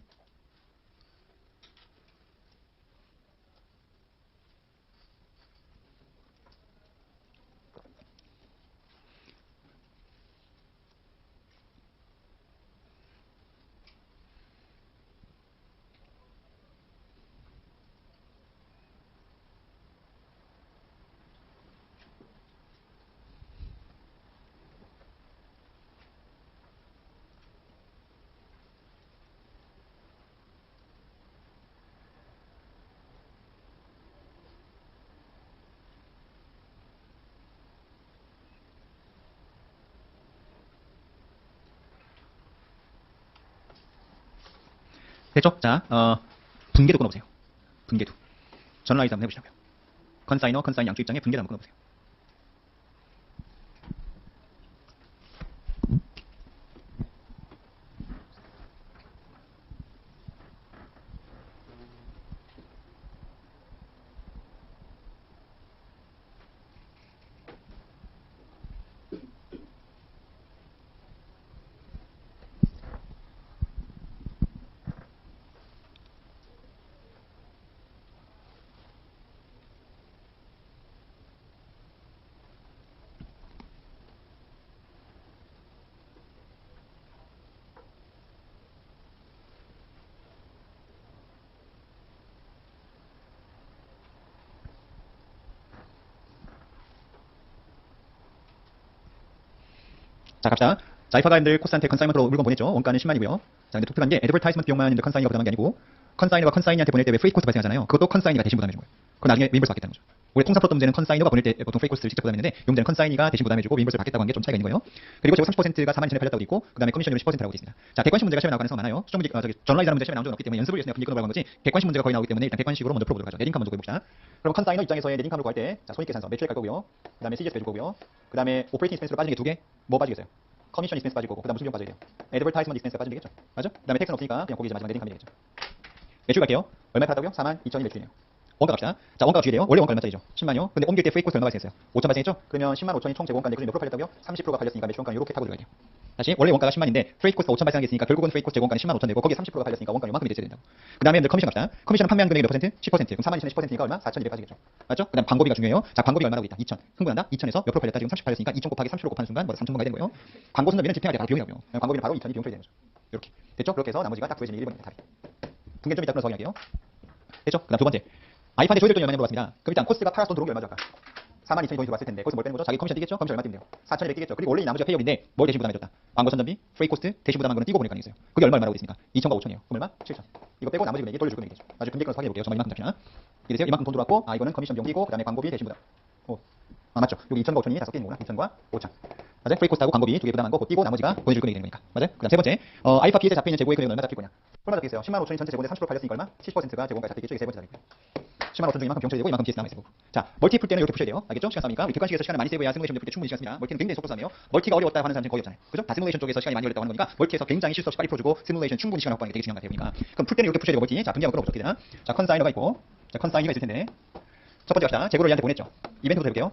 됐죠? 자, 분계도 끊어보세요. 분계도. 전라이즈 한번 해보시라고요. 컨사이너, 컨사인 양쪽 입장에 분계도 한번 끊어보세요. 자, 갑시다. 자, 이파가인들 코스한테 컨사이먼트로 물건 보냈죠. 원가는 10만이고요. 자, 근데 독특한 게 애드버타이즈먼트 비용만 있는데 컨사이니가 부담한 게 아니고 컨사이너가 컨사이니한테 보낼 때 왜 프레이 코스트 발생하잖아요. 그것도 컨사이니가 대신 부담해준 거예요. 그건 나중에 리임버스 받겠다는 거죠. 원래 통상 풀었던 문제는 컨사이너가 보낼 때 보통 프레이 코스트를 직접 부담했는데 이 문제는 컨사이니가 대신 부담해주고 리임버스를 받겠다고 한 게 좀 차이가 있는 거예요. 그리고 재고 30%가 4만 2천에 팔렸다고 있고 그 다음에 커미션율이 10%라고 되어 있습니다. 자, 객관식 문제가 시험에 나올 가능성이 많아요. 수정 문제, 전라이즈하는 문제 시험에 나온 적은 없기 때문에 연습을 위해서 분기 끊어보라고 한 거지 객관식 문제가 거의 나오기 때문에 일단 객관식으로 먼저 풀어보도록 하죠. 네링크 먼저 해봅시다. 그럼 컨사이너 입장에서의 네링크로 구할 때 자, 손익 계산서 매출액 갈 거고요. 그 다음에 CGS 빼줄 거고요. 그 다음에 오퍼레이팅 익스펜스로 빠지는 게 두 개. 뭐 빠지겠어요? 커미션 익스펜스 빠질 거고 그 다음 무슨 비용 빠져야 돼요? 애드버타이즈먼트 익스펜스가 빠지면 되겠죠? 맞죠? 그 다음에 텍스는 없으니까 그냥 거기 이제 마지막에 네링크 하면 되겠죠. 매출 갈게요. 얼마에 팔았다고요? 4만 2천이 매출이네요. 원가 갑시다. 자, 원가가 주게 돼요. 원래 원가 얼마짜리죠? 10만이요. 근데 옮길 때 프레이 코스트 얼마 발생했어요? 5천 발생했죠? 그러면 10만 5천이 총 재고원가인데 그중에 몇 프로 팔렸다고요? 30%가 팔렸으니까 매출 원가는 이렇게 타고 들어가야 돼요. 다시 원래 원가가 10만인데 프레이트 코스트가 5천 발생하겠으니까 결국은 프레이트 코스트 제공가는 10만 5천 되고 거기에 30%가 팔렸으니까 원가는 요만큼이 됐어야 된다고. 그 다음에 이제 커미션 갑시다. 커미션은 판매한 금액의 몇 퍼센트? 10%. 그럼 4만 2천에 10%니까 얼마? 4,200 빠지겠죠. 맞죠? 그 다음 광고비가 중요해요. 자, 광고비 얼마라고 있다? 2천. 흥분한다? 2천에서 몇 프로 팔렸다? 지금 30 팔렸으니까 2천 곱하기 30% 곱하는 순간 뭐 3천 가야 되는 거예요. 광고 선전비는 집행할 때 바로 비용이라고요. 광고비는 바로 2천이 비용 처리되는 거죠. 이렇게. 됐죠? 그렇게 해서 나머지가 딱 구해지는 1번입니다. 답이. 분계 좀 이따 끊어서 확인할게요. 됐죠? 그 다음 두 번째. 아이판에 조회될 돈이 얼마냐 물어봤습니다. 그럼 일단 코스트가 팔았던 들어온 게 얼마죠? 아까? 4만 2천이 돈이 들어왔을 텐데 거기서 뭘 빼는 거죠? 자기 커미션 뛰겠죠? 커미션 얼마 뛰면 돼요? 4,200 뛰겠죠? 그리고 원래 이 나머지가 페이업인데 뭘 대신 부담해줬다? 광고 선전비, 프레이 코스트, 대신 부담한 거는 띄고 보낼 가능성이 있어요. 그게 얼마라고 있습니까? 2천과 5천이에요. 그럼 얼마? 7천. 이거 빼고 나머지 금액이 돌려줄 금액이죠. 나중에 금액 끊어서 확인해볼게요. 정말 이만큼 잡히나? 이래서요? 이만큼 돈 들어왔고 이거는 커미션 비용 띄고 그 다음에 광고비 대신 부담. 맞죠? 여기 2천과 5천이 다 섞여 있는 거구나. 2천과 5천. 맞아요? 프레이 코스트하고 광고비 두 개 부담한 거 그거 띄고 나머지가 보내줄 금액이 되는 거니까. 맞아요? 그 다음 세 번째. 알파 B에 잡혀있는 재고의 금액은 얼마 잡힐 거냐? 얼마 잡히겠어요? 10만 5천이 전체 재고인데 30% 팔렸으니까 얼마? 70%가 재고가에 잡히겠죠? 이게 세 번째 답이고요. 10만 5천 중에 이만큼 병처리되고 이만큼 DS 남아있어요. 자, 멀티 풀 때는 이렇게 푸셔야 돼요. 알겠죠? 시간 싸움이니까 우리 객관식에서 시간을 많이 세고해야 시뮬레이션 풀 때 충분히 시간 씁니다. 멀티는 굉장히 속도 싸움이에요. 멀티가 어려웠다 하는 사람들은 거의 없잖아요. 그죠? 다 시뮬레이션 쪽에서 시간이 많이 걸렸다고 하는 거니까 멀티에서 굉장히 실수 없이 빨리 풀어주고 시뮬레이션 충분히 시간 확보하는 게 되게 중요한 것 같아요. 그러니까 그럼 풀 때는 이렇게 푸셔야 돼요. 멀티. 자, 분기하고 끌어보죠. 어떻게 되나? 자, 컨사이너가 있고 자, 컨사이너가 있을 텐데 첫 번째 갑시다. 재고를 얘한테 보냈죠. 이벤트부터 해볼게요.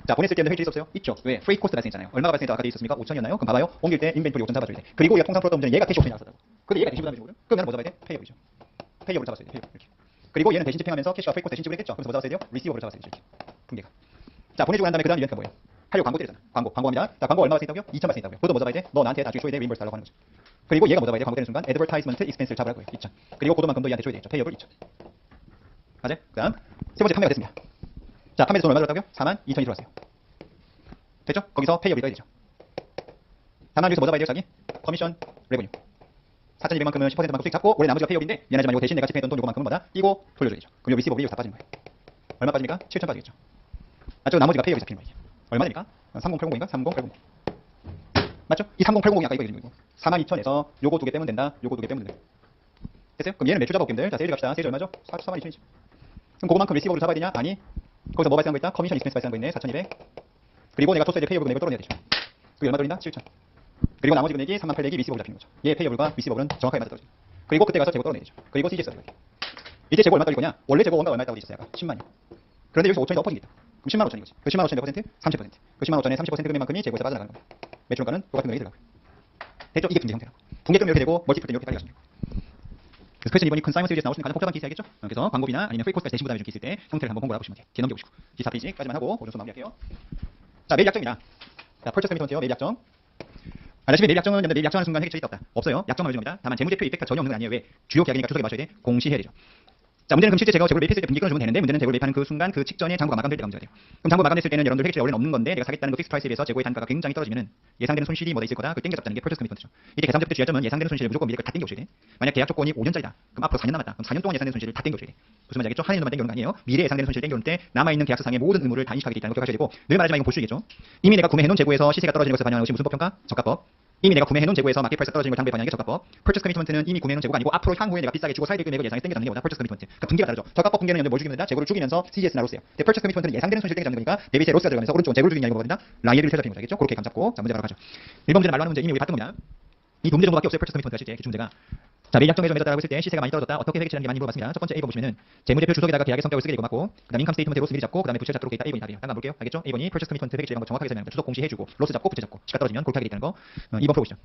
자, 보냈을 때는 회의될 수 없어요? 있죠. 왜? 프레이 코스트 발생했잖아요. 얼마가 발생했다고 아까 돼 있었습니까? 5천이었나요? 그럼 봐봐요. 옮길 때 인벤토리 5천 잡아줘야 돼. 그리고 얘가 통상 풀었던 문제는 얘가 캐시 옵션이 나왔었다고. 근데 얘가 대신 부담해주거든? 그럼 나는 뭐 잡아야 돼? 페이업이죠. 페이업을 잡았어야 돼. 페이업. 이렇게. 그리고 얘는 대신 집행하면서 캐시와 프레이 코스트 대신 지불했겠죠. 그래서 뭐 잡았어야 돼요? 리시버블을 잡았어야 되죠. 이렇게. 분계가. 자, 보내주고 난 다음에 그 다음 이벤트가 뭐예요? 하려고 광고 때렸잖아. 광고합니다. 자, 광고 얼마 발생했다고요? 2천 발생했다고요. 그것도 뭐 잡아야 돼? 너 나한테 나중에 줘야 돼. 리임버스 달라고 하는 거죠. 그리고 얘가 뭐 잡아야 돼? 광고 때리는 순간 애드버타이즈먼트 익스펜스를 잡으라고요. 2천. 그리고 그것만큼도 얘한테 줘야 되겠죠. 페이업을 2천. 맞아요? 그 다음 세 번째 판매가 됐습니다. 자, 판매에서 돈 얼마 들었다고요? 4만 2천이 들어왔어요. 됐죠? 거기서 페이업이 떠야 되죠. 다만 여기서 뭐 잡아야 돼요, 자기? 커미션 레버뉴. 4,200만큼은 10%만큼 수익 잡고 원래 나머지가 페이업인데 미안하지만 이거 대신 내가 집행했던 돈 요거만큼은 뭐다? 띄고 돌려줘야 되죠. 그럼 요 리시버블이 여기서 다 빠지는 거예요. 얼마 빠집니까? 7천 빠지겠죠. 맞죠? 나머지가 페이업이 잡히는 거예요. 얼마 됩니까? 3080인가? 3080. 맞죠? 이 3080이 아까 이거 기준 거고. 42,000에서 요거 두 개 빼면 된다. 요거 두 개 빼면 된다. 됐어요? 그럼 얘는 매출 잡아볼게요. 자, 세일즈 갑시다. 세일즈 얼마죠? 42,000이죠. 그럼 그거만큼 리시버블을 잡아야 되냐? 아니. 거기서 뭐 발생한 거 있다? 커미션 익스펜스 발생한 거 있네. 4,200. 그리고 내가 토스에 페이업을 금액을 떨어내야 되죠. 그게 얼마 떨어진다? 7,000. 그리고 나머지 금액이 3800이 리시버블 잡히는 거죠. 얘 페이업과 리시버블은 정확하게 맞아 떨어지죠. 그리고 그때 가서 재고 떨어내야 되죠. 그리고 CGS 떨어져요. 이제 재고 얼마 떨릴 거냐? 원래 재고 원가 얼마 있다고 했었어요. 10만이요. 그런데 여기서 5천이 더 엎어진 게 있다. 그럼 10만 5천인 거지. 그 10만 5천이 몇 퍼센트? 30%. 그 10만 5천의 30% 금액만큼이 재고에서 빠져나가는 거예요. 매출원가는 똑같은 금액이 들어가고요. 됐죠? 이게 분계 형태라. 분계점 이렇게 되고 멀티플 때 이렇게 빨리 가시면 돼요. 그래서 퀘스천 2번이 컨사이먼 시리즈에서 나올 수 있는 가장 복잡한 케이스 알겠죠? 그래서 광고비나 아니면 프레이 코스트가 대신 부담해 줄 있을 때 형태를 한번 공부를 해보시면 돼요. 뒤에 넘겨보시고. 뒤 4페이지까지만 하고 오른손 마무리할게요. 자, 매입 약정입니다. 자, 펄처스 커미트먼트요. 매입 약정. 아시다시피 매입 약정은 매입 약정하는 순간 해결이 없다. 없어요. 약정만 유지합니다. 다만 재무제표 이펙트가 전혀 없는 건 아니에요. 왜? 주요 계약이니까 주석에 맞춰야 돼. 공시해야 되죠. 자, 문제는 그럼 실제 제가 재고를 매입했을 때 분기권을 주면 되는데 문제는 재고를 매입하는 그 순간 그 직전에 장부가 마감될 때가 문제가 돼요. 그럼 장부 마감됐을 때는 여러분들 획기가 원래는 없는 건데 내가 사겠다는 그 픽스 프라이스에 비해서 재고의 단가가 굉장히 떨어지면은 예상되는 손실이 뭐가 있을 거다. 그 땡겨잡자는 게 펄처스 커미트먼트죠. 이때 계산적 때 주의점은 예상되는 손실을 무조건 미리 다 땡겨오셔야 돼. 만약 계약 조건이 5년짜리다. 그럼 앞으로 4년 남았다. 그럼 4년 동안 예상되는 손실을 다 땡겨오셔야 돼. 무슨 말인지 알겠죠? 한 년도만 땡겨오는 거 아니에요. 미래 예상되는 손실을 땡겨오는 때 남아있는 계약서상의 모든 의무를 다 인식하게 돼 있다는 걸 기억하셔야 되고 늘 말하지만 이건 보수이겠죠. 이미 내가 구매해놓은 재고에서 시세가 떨어지는 것을 반영하는 것이 무슨 법평가? 저가법. 이미 내가 구매해놓은 재고에서 마켓 프라이스가 떨어지는 걸 장부에 반영하는 게 저가법. 펄처스 커미트먼트는 이미 구매해놓은 재고가 아니고 앞으로 향후에 내가 비싸게 주고 사야 될 금액을 예상해서 땡겨잡는 게 뭐다? 펄처스 커미트먼트. 그러니까 분기가 다르죠. 저가법 분기는 연결 뭘 죽이면 재고를 죽이면서 CGS나 로스예요. 근데 펄처스 커미트먼트는 예상되는 손실 땡겨잡는 거니까 데비트에 로스가 들어가면서 오른쪽은 재고를 죽이는 게 뭐가 된다? 라이애빌리티 잡히는 거죠. 알겠죠? 그렇게 감 잡고 자, 문제 바로 가죠. 1번 문제는 말로 하는 문제 이미 우리 봤던 겁니다. 이 두 문제 정도밖에 없어요. 펄처스 커미트먼트가 실제 기출 문제가. 자, 매입 약정 매도다라고 했을 때 시세가 많이 떨어졌다. 어떻게 회계치라는 게 많이 물어봤습니다. 첫 번째 A번 보시면은 재무제표 주석에다가 계약의 성격을 쓰게 되고 맞고 그다음 인컴 스테이트먼트 로스 미리 잡고 그다음에 부채를 잡도록 돼 있다. A번이 답이에요. 잠깐 볼게요. 알겠죠? A번이 펄처스 커미트먼트 회계치 방법 정확하게 설명합니다. 주석 공시해주고 로스 잡고 부채 잡고 시가 떨어지면 그렇게 하게 되는 거. 2번 풀어보시죠.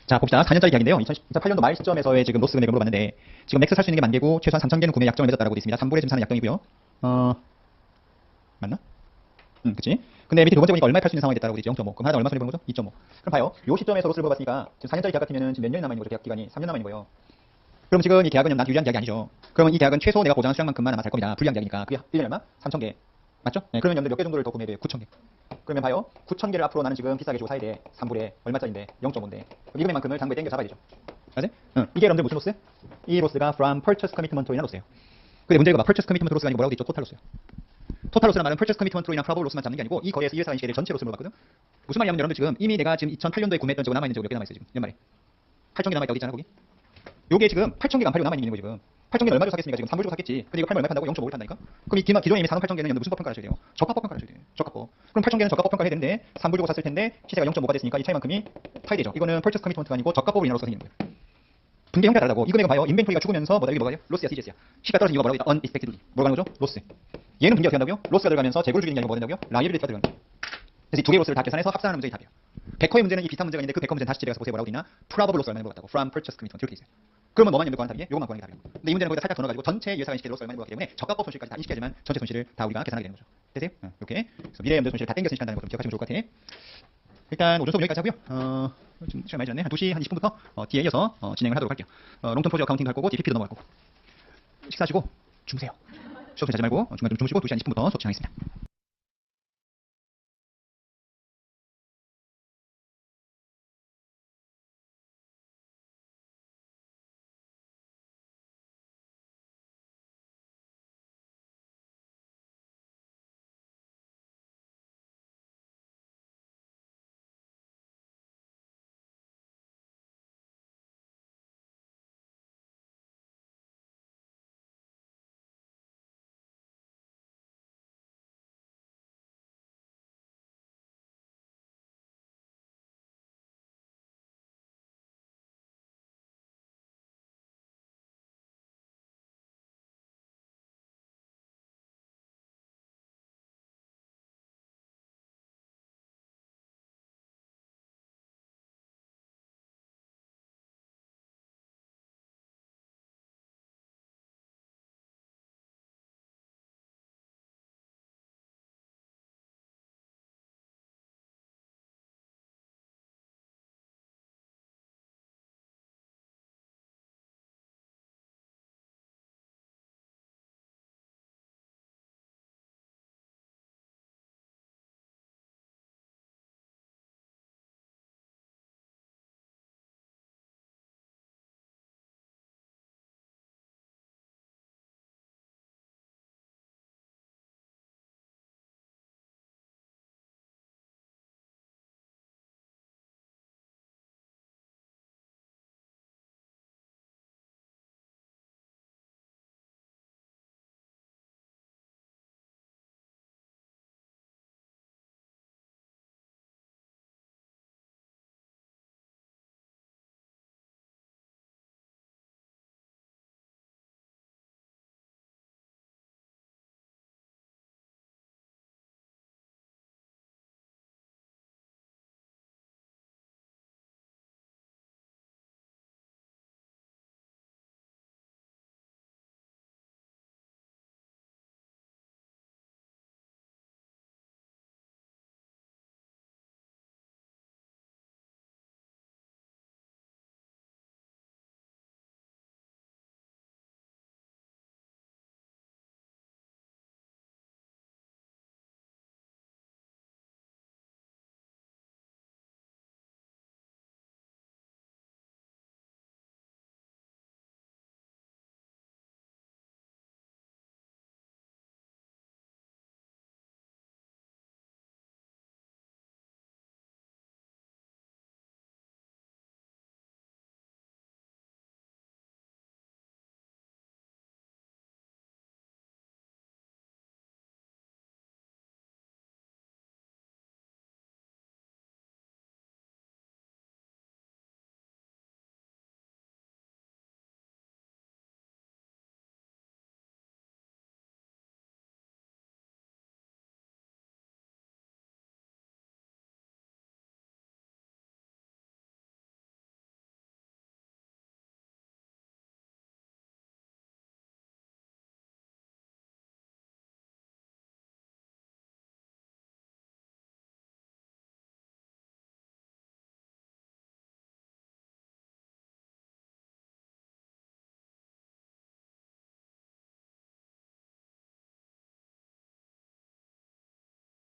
자, 봅시다. 4년짜리 계약인데요. 2008년도 말 시점에서의 지금 로스 금액을 물어봤는데 지금 맥스 살 수 있는 게 만 개고 최소한 3,000개는 구매 약정을 맺었다라고 되어 있습니다. 3불에 지금 사는 약정이고요. 맞나? 그치? 근데 밑에 두 번째 보니까 얼마에 팔 수 있는 상황이 됐다라고 되어 있죠. 0.5. 그럼 하나당 얼마 손해 보는 거죠? 2.5. 그럼 봐요. 요 시점에서 로스를 물어봤으니까 지금 4년짜리 계약 같으면 지금 몇 년이 남아 있는 거죠? 계약 기간이 3년 남아 있는 거예요. 그럼 지금 이 계약은 나한테 유리한 계약이 아니죠. 그러면 이 계약은 최소 내가 보장한 수량만큼만 아마 살 겁니다. 불리한 계약이니까. 그게 1년에 얼마? 3,000개. 맞죠? 네, 그러면 여러분들 몇 개 정도를 더 구매해야 돼요? 9,000개. 그러면 봐요. 9,000개를 앞으로 나는 지금 비싸게 주고 사야 돼. 3불에 얼마짜리인데? 0.5인데. 그럼 이 금액만큼을 장부에 땡겨 잡아야 되죠. 맞지? 이게 여러분들 무슨 로스? 이 로스가 from purchase commitment 인한 로스예요. 근데 문제가 막 purchase commitment 로스가 아니고 뭐라고 돼 있죠? 토탈 로스예요. 토탈 로스란 말은 purchase commitment 인한 probable 로스만 잡는 게 아니고 이 거래에서 이 회사가 인식해야 될 전체 로스를 물어봤거든. 무슨 말이냐면 여러분들 지금 이미 내가 지금 2008년도에 구매했던 저거 남아있는 저거 몇 개 남아있어요 지금 연말에 8,000개 남아있다 여기 있잖아 거기. 요게 지금 8,000개가 안 팔리고 남아있는 거예요 지금. 8,000개는 얼마 주고 사겠습니까? 지금 3불 주고 샀겠지. 근데 이거 팔면 얼마 판다고? 0.5를 판다니까? 그럼 이 기존에 이미 사놓은 8,000개는 여러분들 무슨 법 평가를 하셔야 돼요? 저가법 평가를 하셔야 돼요. 저가법. 그럼 8,000개는 저가법 평가를 해야 되는데 3불 주고 샀을 텐데 시세가 0.5가 됐으니까 이 차이만큼이 파이되죠. 이거는 펄처스 커미트먼트가 아니고 저가법으로 인하로서 생기는 거예요. 분계 형태가 다르다고. 이 금액은 봐요. 인벤토리가 죽으면서 뭐다? 이게 뭐가 돼요? 로스야, CGS야. 시가 떨어진 이유가 뭐라고? unexpectedly. 뭐라고 하는 거죠? 로스. 얘는 분계 어떻게 한다고요? 로스가 들어가면서 재고를 줄이는 게 아니고 뭐가 된다고요? 라이어빌리티가 들어가는 거예요. 그래서 이 두 개의 로스를 다 계산해서 합산하는 문제가 답이에요. 백커의 문제는 이 비슷한 문제가 있는데 그 백커 문제는 다시 집에 가서 보세요. 뭐라고 되냐? probable loss 얼마나 물어봤다고. from purchase commitment 이렇게 있어요. 그러면 뭐만 있는 거는 답이에요? 요것만 구하는 게 답이에요. 근데 이 문제는 거기다 살짝 더 넣어가지고 전체 예상한 인식의 로스 얼마나 물어봤기 때문에 저가법 손실까지 다 인식해야지만 전체 손실을 다 우리가 계산하게 되는 거죠. 되세요? 이렇게. 그래서 미래의 염두 손실을 다 땡겨서 인식한다는 거 좀 기억하시면 좋을 것 같아. 일단 오전 수업 여기까지 하고요. 지금 시간 많이 지났네. 한 2시 한 20분부터 뒤에 이어서 진행을 하도록 할게요. 롱텀 프로젝트 어카운팅 갈 거고 DPP도 넘어갈 거고. 식사하시고 주무세요. 수업 자지 말고 중간 좀 주무시고 2시 한 20분부터 수업 진행하겠습니다.